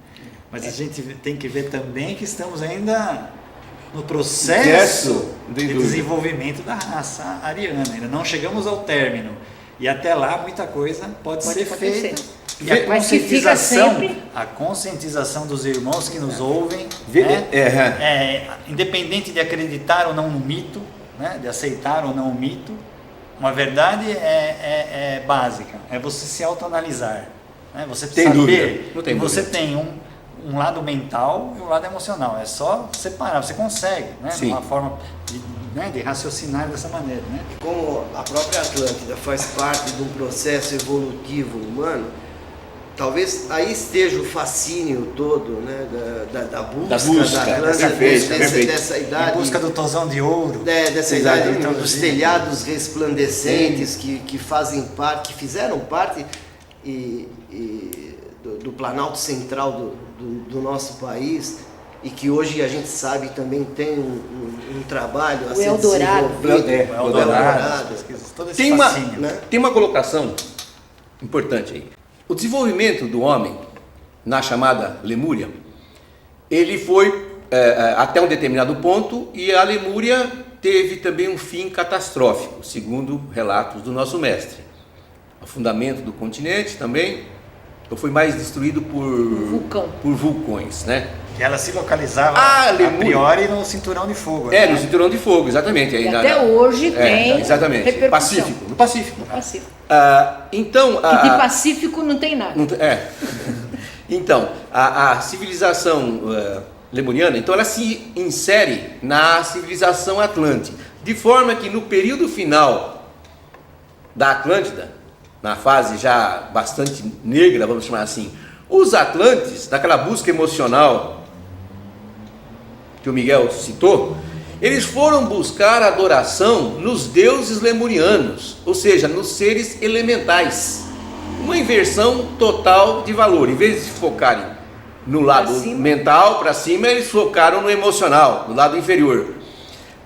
Mas a gente tem que ver também que estamos ainda no processo de desenvolvimento da raça ariana, ainda não chegamos ao término, e até lá muita coisa pode ser feita. E a conscientização dos irmãos que nos ouvem, independente de acreditar ou não no mito, né, de aceitar ou não o mito, uma verdade é básica, é você se autoanalisar, né? Você saber que você tem um lado mental e um lado emocional, é só separar, você consegue, né? Uma forma de raciocinar dessa maneira, né? Como a própria Atlântida faz parte de um processo evolutivo humano, talvez aí esteja o fascínio todo, né, da busca da Atlântida, dessa idade. Em busca do tozão de ouro. Dessa idade dos telhados resplandecentes que fazem parte, que fizeram parte do Planalto Central do nosso país, e que hoje a gente sabe também tem um trabalho a ser desenvolvido. O Eldorado. Tem uma colocação importante aí. O desenvolvimento do homem na chamada Lemúria, ele foi até um determinado ponto, e a Lemúria teve também um fim catastrófico, segundo relatos do nosso mestre. O afundamento do continente também foi mais destruído por vulcões, né? Que ela se localizava a priori no cinturão de fogo. No cinturão de fogo, exatamente. E até hoje tem exatamente. No Pacífico. Então, que de Pacífico não tem nada. Então, a civilização lemuriana, então ela se insere na civilização atlântica, de forma que no período final da Atlântida, na fase já bastante negra, vamos chamar assim, os atlantes, naquela busca emocional que o Miguel citou, eles foram buscar adoração nos deuses lemurianos, ou seja, nos seres elementais. Uma inversão total de valor. Em vez de se focarem no lado mental, para cima, eles focaram no emocional, no lado inferior.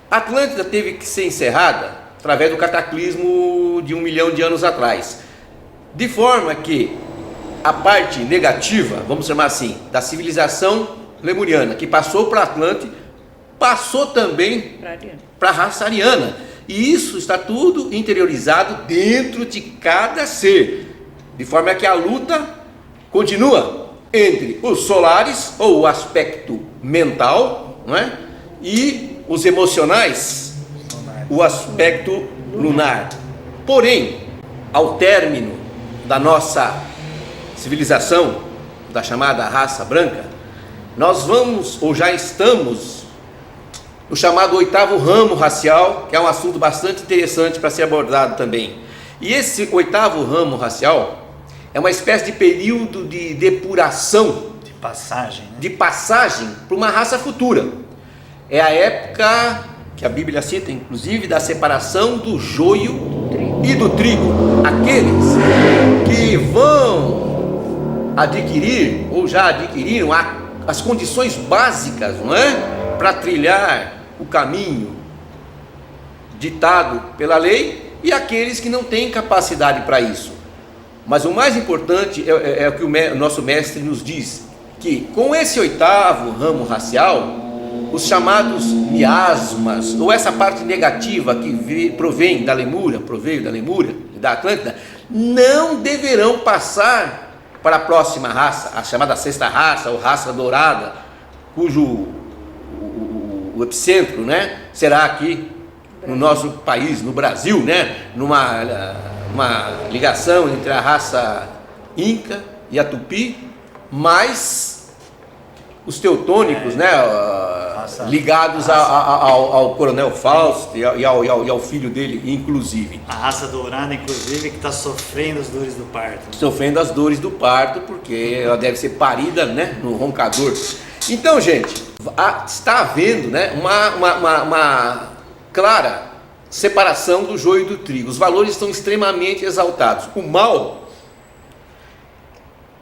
A Atlântida teve que ser encerrada através do cataclismo de 1 milhão de anos atrás. De forma que a parte negativa, vamos chamar assim, da civilização lemuriana, que passou para a Atlântida, passou também para a raça ariana. E isso está tudo interiorizado dentro de cada ser. De forma que a luta continua entre os solares, ou o aspecto mental, não é? E os emocionais, o aspecto lunar. Porém, ao término da nossa civilização, da chamada raça branca, nós vamos, ou já estamos, no chamado 8º ramo racial, que é um assunto bastante interessante para ser abordado também. E esse 8º ramo racial é uma espécie de período de depuração, de passagem para uma raça futura. É a época que a Bíblia cita, inclusive, da separação do joio e do trigo. Aqueles que vão adquirir, ou já adquiriram, as condições básicas, não é? Para trilhar o caminho ditado pela lei, e aqueles que não têm capacidade para isso. Mas o mais importante é o que o nosso mestre nos diz, que com esse 8º ramo racial, os chamados miasmas, ou essa parte negativa que proveio da Lemúria, da Atlântida, não deverão passar para a próxima raça, a chamada 6ª raça, ou raça dourada, cujo o epicentro, né, será aqui no nosso país, no Brasil, né, uma ligação entre a raça Inca e a Tupi, mais os teutônicos, né, ligados ao Coronel Fausto e ao filho dele, inclusive. A raça dourada, inclusive, que está sofrendo as dores do parto. Sofrendo as dores do parto, porque ela deve ser parida, né, no roncador. Então, gente, está havendo, né, uma clara separação do joio e do trigo. Os valores estão extremamente exaltados. O mal,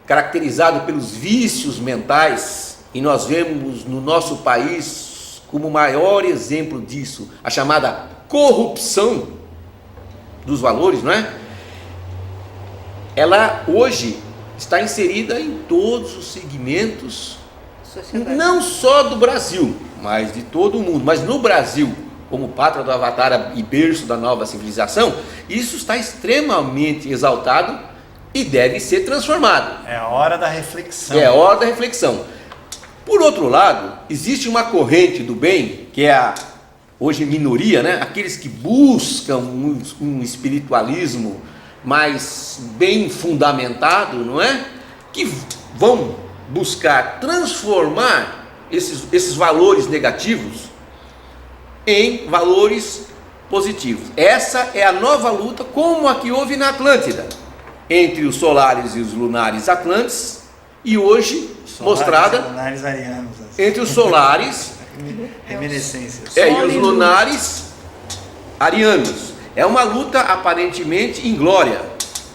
caracterizado pelos vícios mentais, e nós vemos no nosso país como maior exemplo disso, a chamada corrupção dos valores, não é? Ela hoje está inserida em todos os segmentos, não só do Brasil, mas de todo o mundo. Mas no Brasil, como pátria do Avatar e berço da nova civilização, isso está extremamente exaltado e deve ser transformado. É a hora da reflexão. É a hora da reflexão. Por outro lado, existe uma corrente do bem, que é a, hoje, minoria, né? Aqueles que buscam um espiritualismo mais bem fundamentado, não é? Que vão buscar transformar esses valores negativos em valores positivos. Essa é a nova luta, como a que houve na Atlântida, entre os solares e os lunares atlantes, e hoje mostrada lunares arianos, assim, entre os solares reminiscências, e os lunares arianos. É uma luta aparentemente inglória,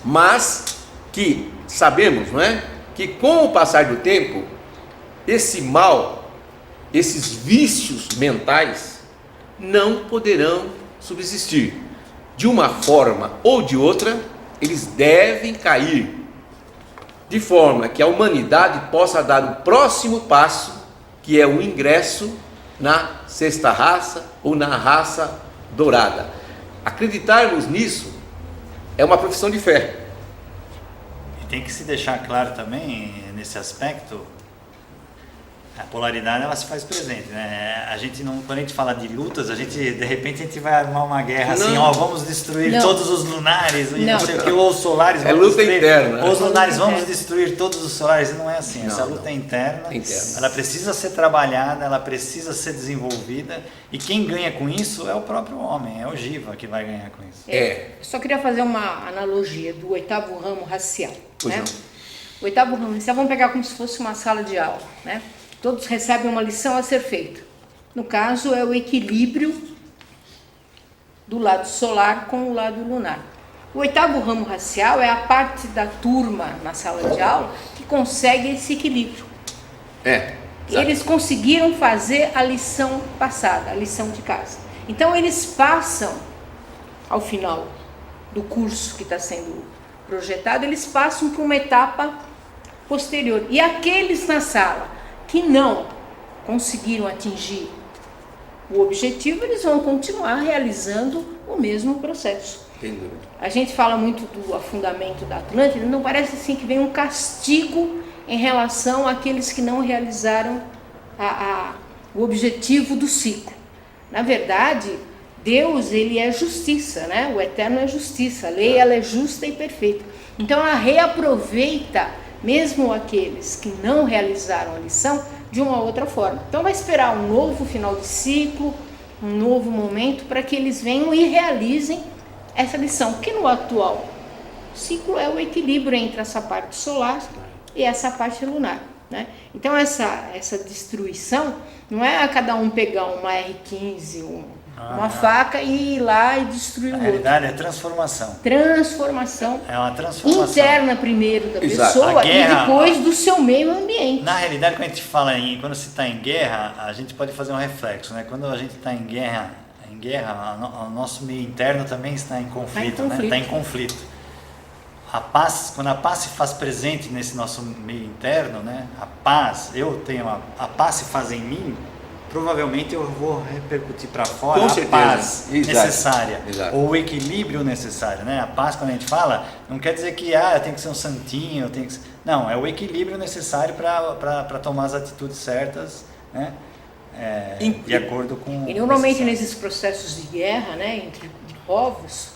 mas que sabemos, não é? Que com o passar do tempo, esse mal, esses vícios mentais não poderão subsistir. De uma forma ou de outra, eles devem cair, de forma que a humanidade possa dar o próximo passo, que é o ingresso na 6ª raça ou na raça dourada. Acreditarmos nisso é uma profissão de fé. E tem que se deixar claro também, nesse aspecto, a polaridade ela se faz presente, né? A gente não, quando a gente fala de lutas, de repente a gente vai armar uma guerra assim, ó, vamos destruir todos os lunares, e não sei o que, ou os solares, é luta interna. Ou os lunares, vamos destruir todos os solares. Não é assim, essa luta é interna, ela precisa ser trabalhada, ela precisa ser desenvolvida, e quem ganha com isso é o próprio homem, é o Jiva que vai ganhar com isso. Eu só queria fazer uma analogia do 8º ramo racial, né? O 8º ramo racial, vamos pegar como se fosse uma sala de aula, né? Todos recebem uma lição a ser feita. No caso, é o equilíbrio do lado solar com o lado lunar. O 8º ramo racial é a parte da turma na sala de aula que consegue esse equilíbrio. Eles conseguiram fazer a lição passada, a lição de casa. Então, eles passam, ao final do curso que está sendo projetado, eles passam para uma etapa posterior. E aqueles na sala que não conseguiram atingir o objetivo, eles vão continuar realizando o mesmo processo. A gente fala muito do afundamento da Atlântida, não parece assim que vem um castigo em relação àqueles que não realizaram o objetivo do ciclo. Na verdade, Deus, ele é justiça, né? O eterno é justiça, a lei ela é justa e perfeita. Então ela reaproveita mesmo aqueles que não realizaram a lição de uma outra forma. Então vai esperar um novo final de ciclo, um novo momento para que eles venham e realizem essa lição, porque no atual ciclo é o equilíbrio entre essa parte solar e essa parte lunar, né? Então essa destruição não é a cada um pegar uma R15, uma faca e ir lá e destruir o outro. Na realidade é transformação. Transformação. É uma transformação interna primeiro da Exato. pessoa guerra, e depois do seu meio ambiente. Na realidade, quando a gente fala quando se está em guerra, a gente pode fazer um reflexo, né? Quando a gente está em guerra, o nosso meio interno também está em conflito, né? Está em conflito. Quando a paz se faz presente nesse nosso meio interno, né? A paz, a paz se faz em mim, provavelmente eu vou repercutir para fora a paz necessária, ou o equilíbrio necessário, né? A paz, quando a gente fala, não quer dizer que eu tenho que ser um santinho, não, é o equilíbrio necessário para tomar as atitudes certas, né? De acordo com... E normalmente nesses processos de guerra, né, entre povos,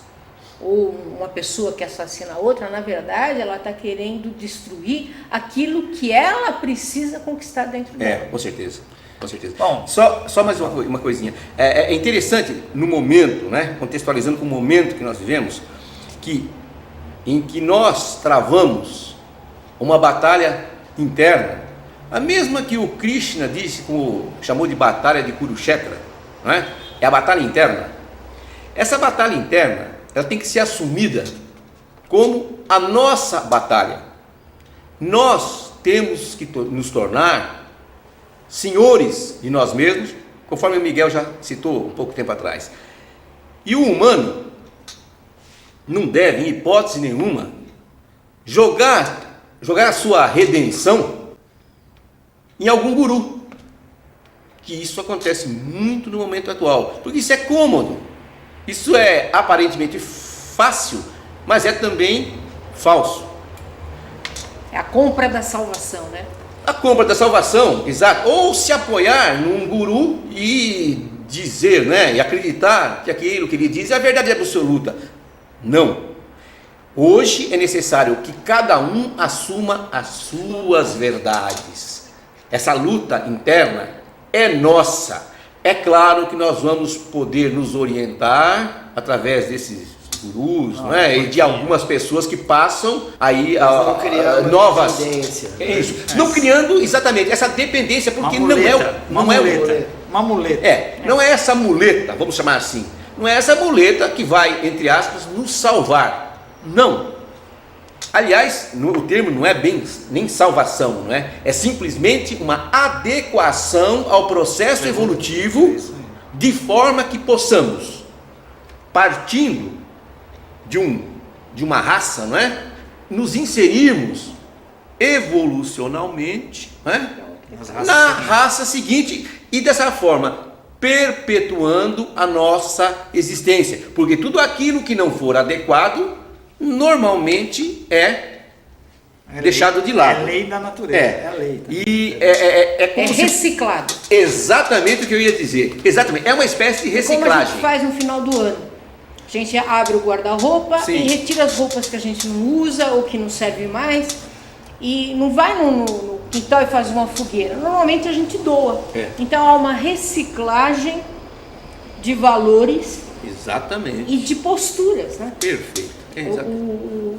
ou uma pessoa que assassina a outra, na verdade ela está querendo destruir aquilo que ela precisa conquistar dentro dela. Com certeza. Com certeza. Bom, só mais uma coisinha. É interessante no momento, né, contextualizando com o momento que nós vivemos, em que nós travamos uma batalha interna, a mesma que o Krishna disse, chamou de batalha de Kurukshetra, não é? É a batalha interna. Essa batalha interna, ela tem que ser assumida como a nossa batalha. Nós temos que nos tornar senhores de nós mesmos, conforme o Miguel já citou um pouco tempo atrás. E o humano não deve, em hipótese nenhuma, jogar a sua redenção em algum guru. Que isso acontece muito no momento atual, porque isso é cômodo, isso é aparentemente fácil, mas é também falso. É a compra da salvação, né? A compra da salvação, exato. Ou se apoiar num guru e dizer, né, e acreditar que aquilo que ele diz é a verdade absoluta. Não. Hoje é necessário que cada um assuma as suas verdades. Essa luta interna é nossa. É claro que nós vamos poder nos orientar através desses gurus, né, e de algumas pessoas que passam aí novas dependência. Não criando exatamente essa dependência, porque não é uma muleta. Não é essa muleta, vamos chamar assim. Não é essa muleta que vai, entre aspas, nos salvar. Não. Aliás, o termo não é bem nem salvação, não é? É simplesmente uma adequação ao processo evolutivo, de forma que possamos, partindo de uma raça, não é? Nos inserirmos evolucionalmente, não é? Na raça seguinte, e dessa forma perpetuando a nossa existência, porque tudo aquilo que não for adequado normalmente é deixado de lado. É lei da natureza. É a lei. E é reciclado. Exatamente o que eu ia dizer. Exatamente. É uma espécie de reciclagem. Como a gente faz no final do ano. A gente abre o guarda-roupa e retira as roupas que a gente não usa ou que não serve mais. E não vai no quintal e faz uma fogueira. Normalmente a gente doa. Então há uma reciclagem de valores. Exatamente. E de posturas, né? Perfeito.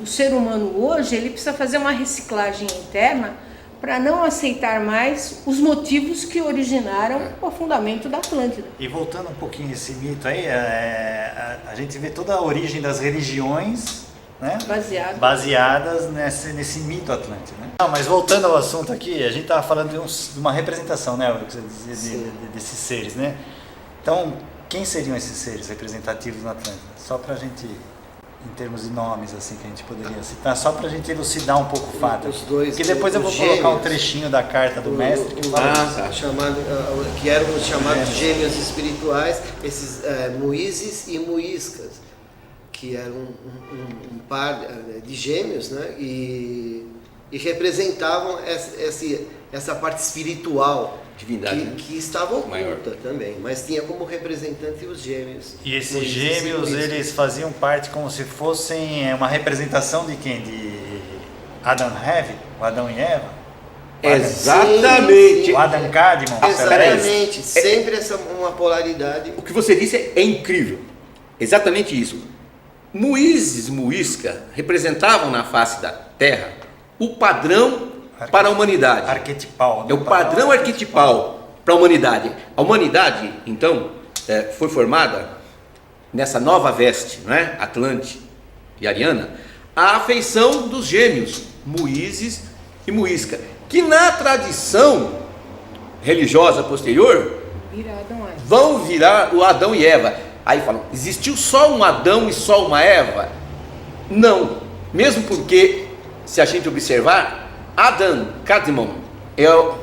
O ser humano hoje, ele precisa fazer uma reciclagem interna para não aceitar mais os motivos que originaram o afundamento da Atlântida. E voltando um pouquinho esse mito aí, a gente vê toda a origem das religiões, né, baseadas nesse mito atlântico. Né? Não, mas voltando ao assunto aqui, a gente estava falando de uma representação, né, desses seres, né? Então, quem seriam esses seres representativos na Atlântida? Só para a gente, em termos de nomes, assim, que a gente poderia citar, só para a gente elucidar um pouco o fato. Porque depois eu vou colocar um trechinho da carta do mestre que fala que eram os chamados gêmeos espirituais, esses Muízes e Muíscas, que era um par de gêmeos, né? E representavam essa parte espiritual Divindade, que estava oculta maior também, mas tinha como representante os gêmeos. E esses gêmeos, eles faziam parte como se fossem uma representação de quem? De Adam e Eve? O Adão e Eva? Exatamente. Sim. O Adam Cadmon? Exatamente, sempre uma polaridade. O que você disse é incrível. Exatamente isso. Moisés e Muisca representavam na face da terra o padrão para a humanidade. Arquetipal. É o padrão arquetipal para a humanidade. A humanidade, então, foi formada nessa nova veste, não é? Atlante e Ariana, a afeição dos gêmeos, Moisés e Muisca, que na tradição religiosa posterior vão virar o Adão e Eva. Aí falam, existiu só um Adão e só uma Eva? Não, mesmo porque, se a gente observar, Adam Kadmon é o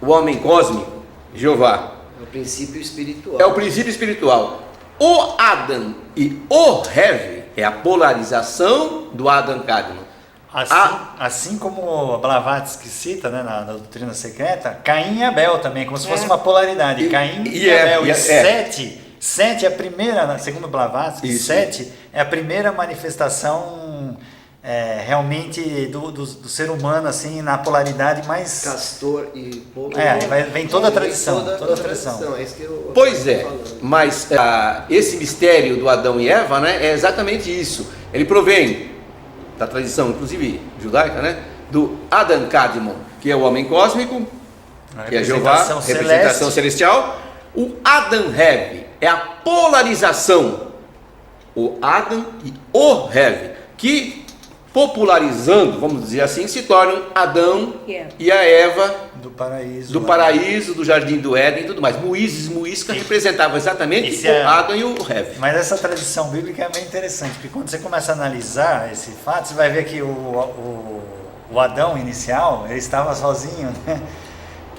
homem cósmico, Jeová. É o princípio espiritual. É o princípio espiritual. O Adam e o Hev é a polarização do Adam Kadmon. Assim como Blavatsky cita, né, na doutrina secreta, Caim e Abel também, como se fosse uma polaridade. Caim e Abel. Sete é a primeira, segundo Blavatsky, Sete é a primeira manifestação realmente do ser humano, assim, na polaridade mais... Castor e povo. Vem toda a tradição. Toda a tradição. É isso que eu pois é, mas esse mistério do Adão e Eva, né, é exatamente isso. Ele provém da tradição, inclusive judaica, né, do Adam Kadmon, que é o homem cósmico, que é Jeová, representação celestial. O Adam Hev é a polarização, o Adam e o Hev, que popularizando, vamos dizer assim, se tornam Adão e a Eva do paraíso, do jardim do Éden e tudo mais. Moisés e Muisca representavam exatamente o Adão e o Hev. Mas essa tradição bíblica é bem interessante, porque quando você começa a analisar esse fato, você vai ver que o Adão inicial, ele estava sozinho, né?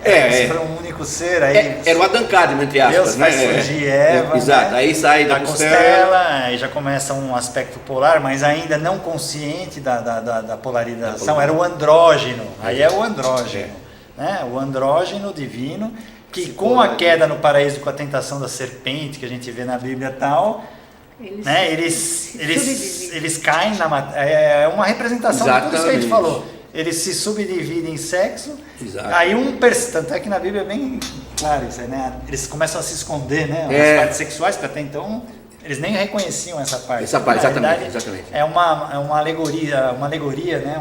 Era um único ser, aí era o Adão Kadmon, entre aspas, Deus faz surgir Eva, exato, aí sai da costela, aí já começa um aspecto polar, mas ainda não consciente da polarização, era o andrógeno, aí é o andrógeno, né? O andrógeno divino, que com a queda no paraíso, com a tentação da serpente, que a gente vê na Bíblia e tal, eles caem na matéria, é uma representação de tudo isso que a gente falou. Eles se subdividem em sexo. Exato. Aí tanto é que na Bíblia é bem claro isso, né? Eles começam a se esconder, né? As partes sexuais, porque até então eles nem reconheciam essa parte. Exatamente. É uma alegoria, né?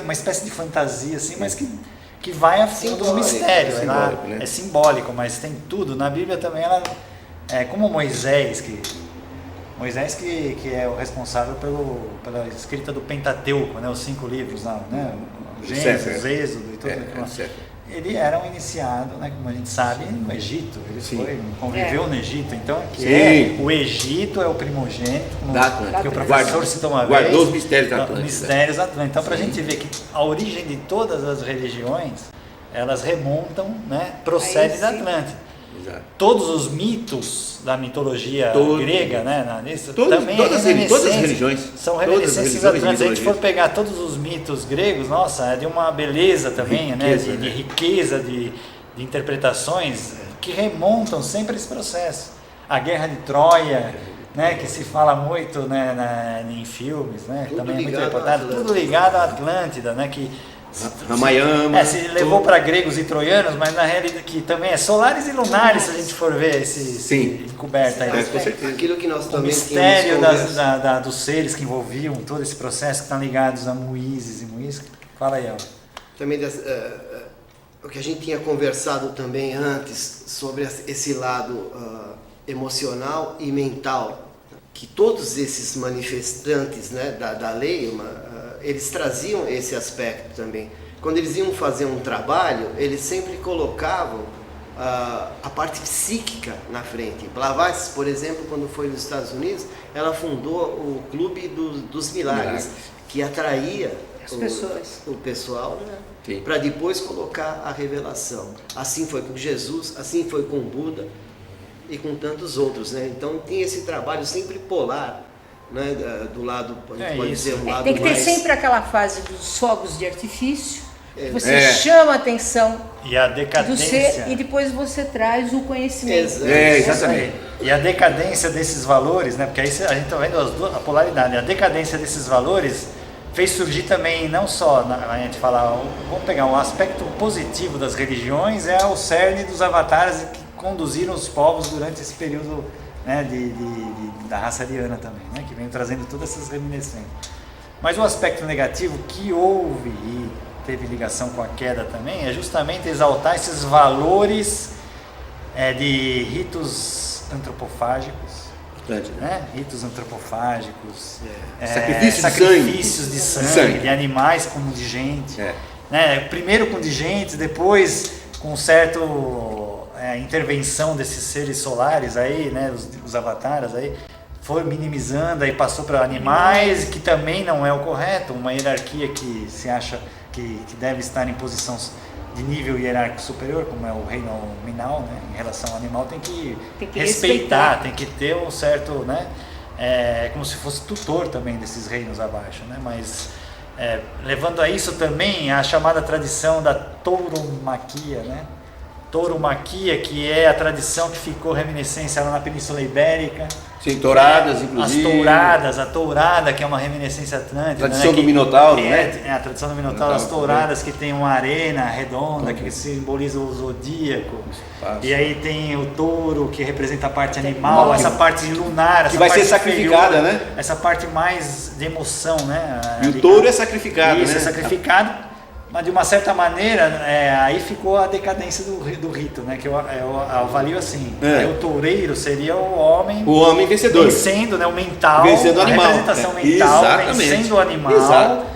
Uma espécie de fantasia assim, mas que vai a fundo do mistério. Né? É simbólico, mas tem tudo. Na Bíblia também ela é como Moisés que é o responsável pela escrita do Pentateuco, né, os 5 livros lá, né, Gênesis, Êxodo e tudo aquilo. Ele era um iniciado, né, como a gente sabe, no Egito. Ele conviveu no Egito, então o Egito é o primogênito, que o professor citou uma vez. Guardou os mistérios da Atlântida. Então, para a gente ver que a origem de todas as religiões, elas remontam, né, procede da Atlântida. Exato. Todos os mitos da mitologia grega, né, também todas as religiões são reminiscências atlânticas. Se a gente for pegar todos os mitos gregos, nossa, é de uma beleza também, riqueza, de riqueza de interpretações que remontam sempre a esse processo. A Guerra de Troia, né, que se fala muito, né, em filmes, né, também é muito reportado, tudo ligado à Atlântida, né, que Ramayama. Se levou para gregos e troianos, mas na realidade que também é solares e lunares, se a gente for ver esse encoberto aí. Com certeza. Aquilo que nós também o mistério dos seres que envolviam todo esse processo, que estão ligados a Moisés e Muisca. Fala aí, Alva. Também o que a gente tinha conversado também antes sobre esse lado emocional e mental, que todos esses manifestantes, né, da lei, eles traziam esse aspecto também. Quando eles iam fazer um trabalho, eles sempre colocavam a parte psíquica na frente. Blavatsky, por exemplo, quando foi nos Estados Unidos, ela fundou o Clube dos Milagres, que atraía o pessoal, né, para depois colocar a revelação. Assim foi com Jesus, assim foi com Buda. e com tantos outros, né? Então tem esse trabalho sempre polar, né? Do lado, a gente pode dizer, um lado tem que ter mais... sempre aquela fase dos fogos de artifício, que você É. chama a atenção E a do decadência. ser e depois você traz o conhecimento. Exatamente. E a decadência desses valores, né? Porque aí a gente está vendo a polaridade. A decadência desses valores fez surgir também, não só, a gente falar, vamos pegar um aspecto positivo das religiões, é o cerne dos avatares que conduziram os povos durante esse período, né, da raça ariana também, né? Que vem trazendo todas essas reminiscências. Mas o aspecto negativo que houve e teve ligação com a queda também é justamente exaltar esses valores de ritos antropofágicos, né? Ritos antropofágicos, sacrifícios de sangue, de animais como de gente, né? Primeiro com de gente, depois com certo intervenção desses seres solares aí, né? Os avatares aí, foi minimizando, aí passou para animais, que também não é o correto, uma hierarquia que se acha que deve estar em posição de nível hierárquico superior, como é o reino minal, né? Em relação ao animal, tem que respeitar, tem que ter um certo, né? Como se fosse tutor também desses reinos abaixo, né? Mas levando a isso também a chamada tradição da tauromaquia, né? Tauromaquia, que é a tradição que ficou reminiscência lá na Península Ibérica. Sim, touradas, inclusive. A tourada, que é uma reminiscência atlântica. Tradição, né? do Minotauro, né? A tradição do Minotauro, as touradas que tem uma arena redonda que simboliza o zodíaco. E aí tem o touro, que representa a parte animal, essa parte lunar, que vai ser sacrificada, né? Essa parte mais de emoção, né? E o touro é sacrificado, Isso, né? é sacrificado. Mas de uma certa maneira, aí ficou a decadência do rito, né? Que eu avalio assim. O toureiro seria o homem vencedor. Vencendo, né? O mental, vencendo o animal. A representação mental, Exatamente. vencendo o animal. Exato.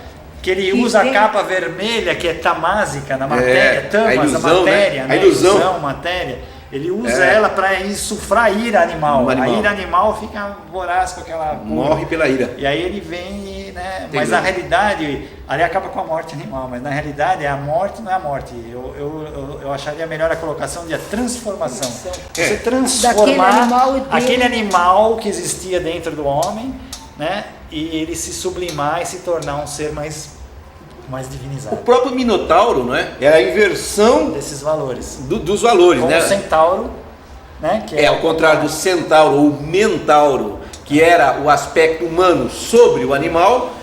Que ele usa a capa vermelha, que é tamásica na matéria, a ilusão, matéria, né? A ilusão. Matéria. Ele usa ela para insuflar a ira animal. A ira animal fica voraz com aquela cor. Morre pela ira. E aí ele vem, né? Mas na realidade, ali acaba com a morte animal, mas na realidade a morte não é a morte. Eu acharia melhor a colocação de a transformação. Você transformar aquele animal que existia dentro do homem, né? E ele se sublimar e se tornar um ser mais divinizado. O próprio Minotauro, não é? É a inversão desses valores. Dos valores, como né? O centauro, né? Que ao contrário do centauro ou mentauro, que era o aspecto humano sobre o animal,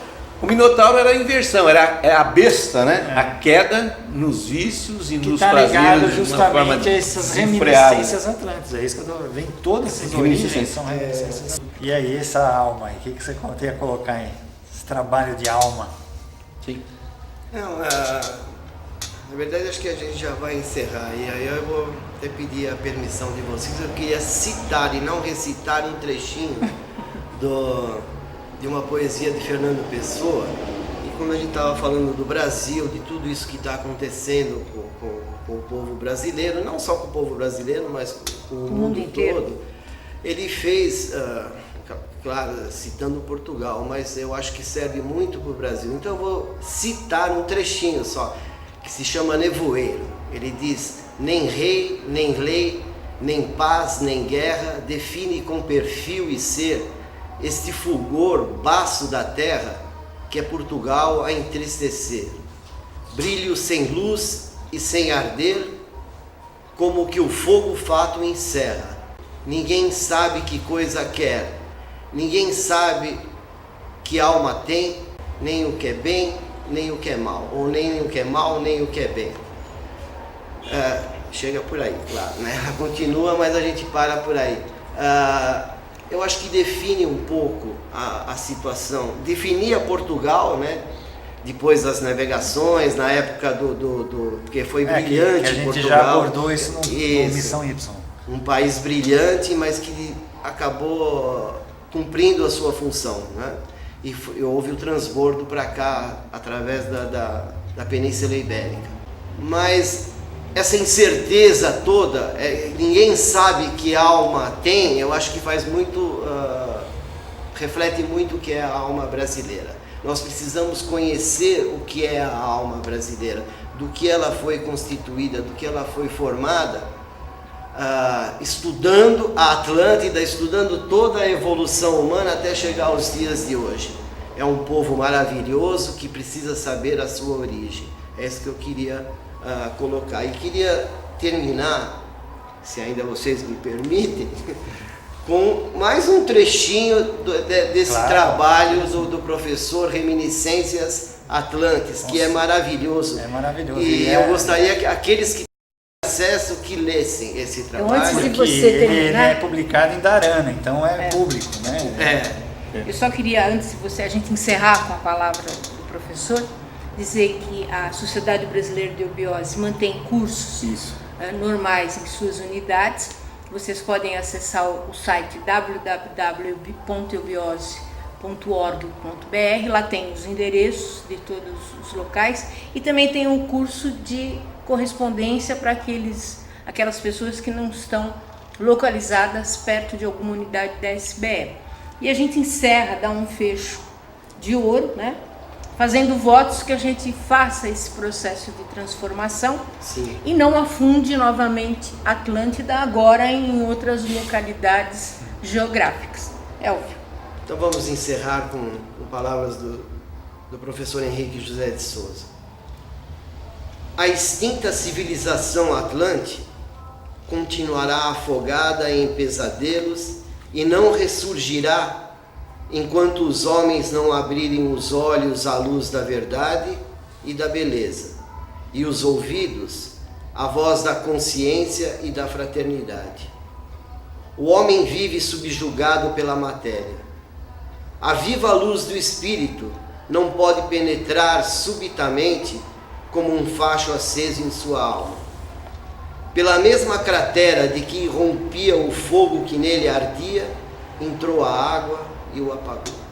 o Minotauro era a inversão, era a besta, né? A queda nos vícios e que nos tá prazeres. Ligado justamente a essas reminiscências atlantes. É isso que eu tô vendo. Todas essas origens são reminiscências. E aí, essa alma aí, o que você tem a colocar aí? Esse trabalho de alma. Sim. Não, na verdade acho que a gente já vai encerrar e aí eu vou até pedir a permissão de vocês. Eu queria citar e não recitar um trechinho de uma poesia de Fernando Pessoa. E quando a gente estava falando do Brasil, de tudo isso que está acontecendo com o povo brasileiro, não só com o povo brasileiro, mas com o mundo todo, ele fez... claro, citando Portugal, mas eu acho que serve muito para o Brasil. Então eu vou citar um trechinho só, que se chama Nevoeiro. Ele diz: nem rei, nem lei, nem paz, nem guerra define com perfil e ser este fulgor baço da terra que é Portugal a entristecer. Brilho sem luz e sem arder, como que o fogo fato encerra. Ninguém sabe que coisa quer, ninguém sabe que alma tem, nem o que é bem, nem o que é mal, ou nem o que é mal, nem o que é bem. Chega por aí, claro, né? Continua, mas a gente para por aí. Eu acho que define um pouco a situação, definia Portugal, né? Depois das navegações, na época porque foi brilhante que a gente Portugal. Já abordou isso no Missão Y. Um país brilhante, mas que acabou cumprindo a sua função, né? E houve o transbordo para cá através da Península Ibérica. Mas essa incerteza toda, ninguém sabe que alma tem, eu acho que faz muito, reflete muito o que é a alma brasileira. Nós precisamos conhecer o que é a alma brasileira, do que ela foi constituída, do que ela foi formada, estudando a Atlântida, estudando toda a evolução humana até chegar aos dias de hoje. É um povo maravilhoso que precisa saber a sua origem. É isso que eu queria colocar. E queria terminar, se ainda vocês me permitem, com mais um trechinho desse trabalho do professor Reminiscências Atlantes, que é maravilhoso. É maravilhoso. E eu gostaria que aqueles que têm acesso que lessem esse trabalho. Antes de Porque você ele terminar, é publicado em Dharana, então é público, né? eu só queria, antes de a gente encerrar com a palavra do professor, dizer que a Sociedade Brasileira de Eubiose mantém cursos normais em suas unidades. Vocês podem acessar o site www.eubiose.org.br, lá tem os endereços de todos os locais e também tem um curso de correspondência para aquelas pessoas que não estão localizadas perto de alguma unidade da SBE. E a gente encerra, dá um fecho de ouro, né? Fazendo votos que a gente faça esse processo de transformação. Sim. E não afunde novamente Atlântida agora em outras localidades geográficas. Elvio. Então vamos encerrar com palavras do professor Henrique José de Souza. A extinta civilização atlante continuará afogada em pesadelos e não ressurgirá enquanto os homens não abrirem os olhos à luz da verdade e da beleza, e os ouvidos à voz da consciência e da fraternidade. O homem vive subjugado pela matéria. A viva luz do Espírito não pode penetrar subitamente como um facho aceso em sua alma. Pela mesma cratera de que irrompia o fogo que nele ardia, entrou a água e o apagou.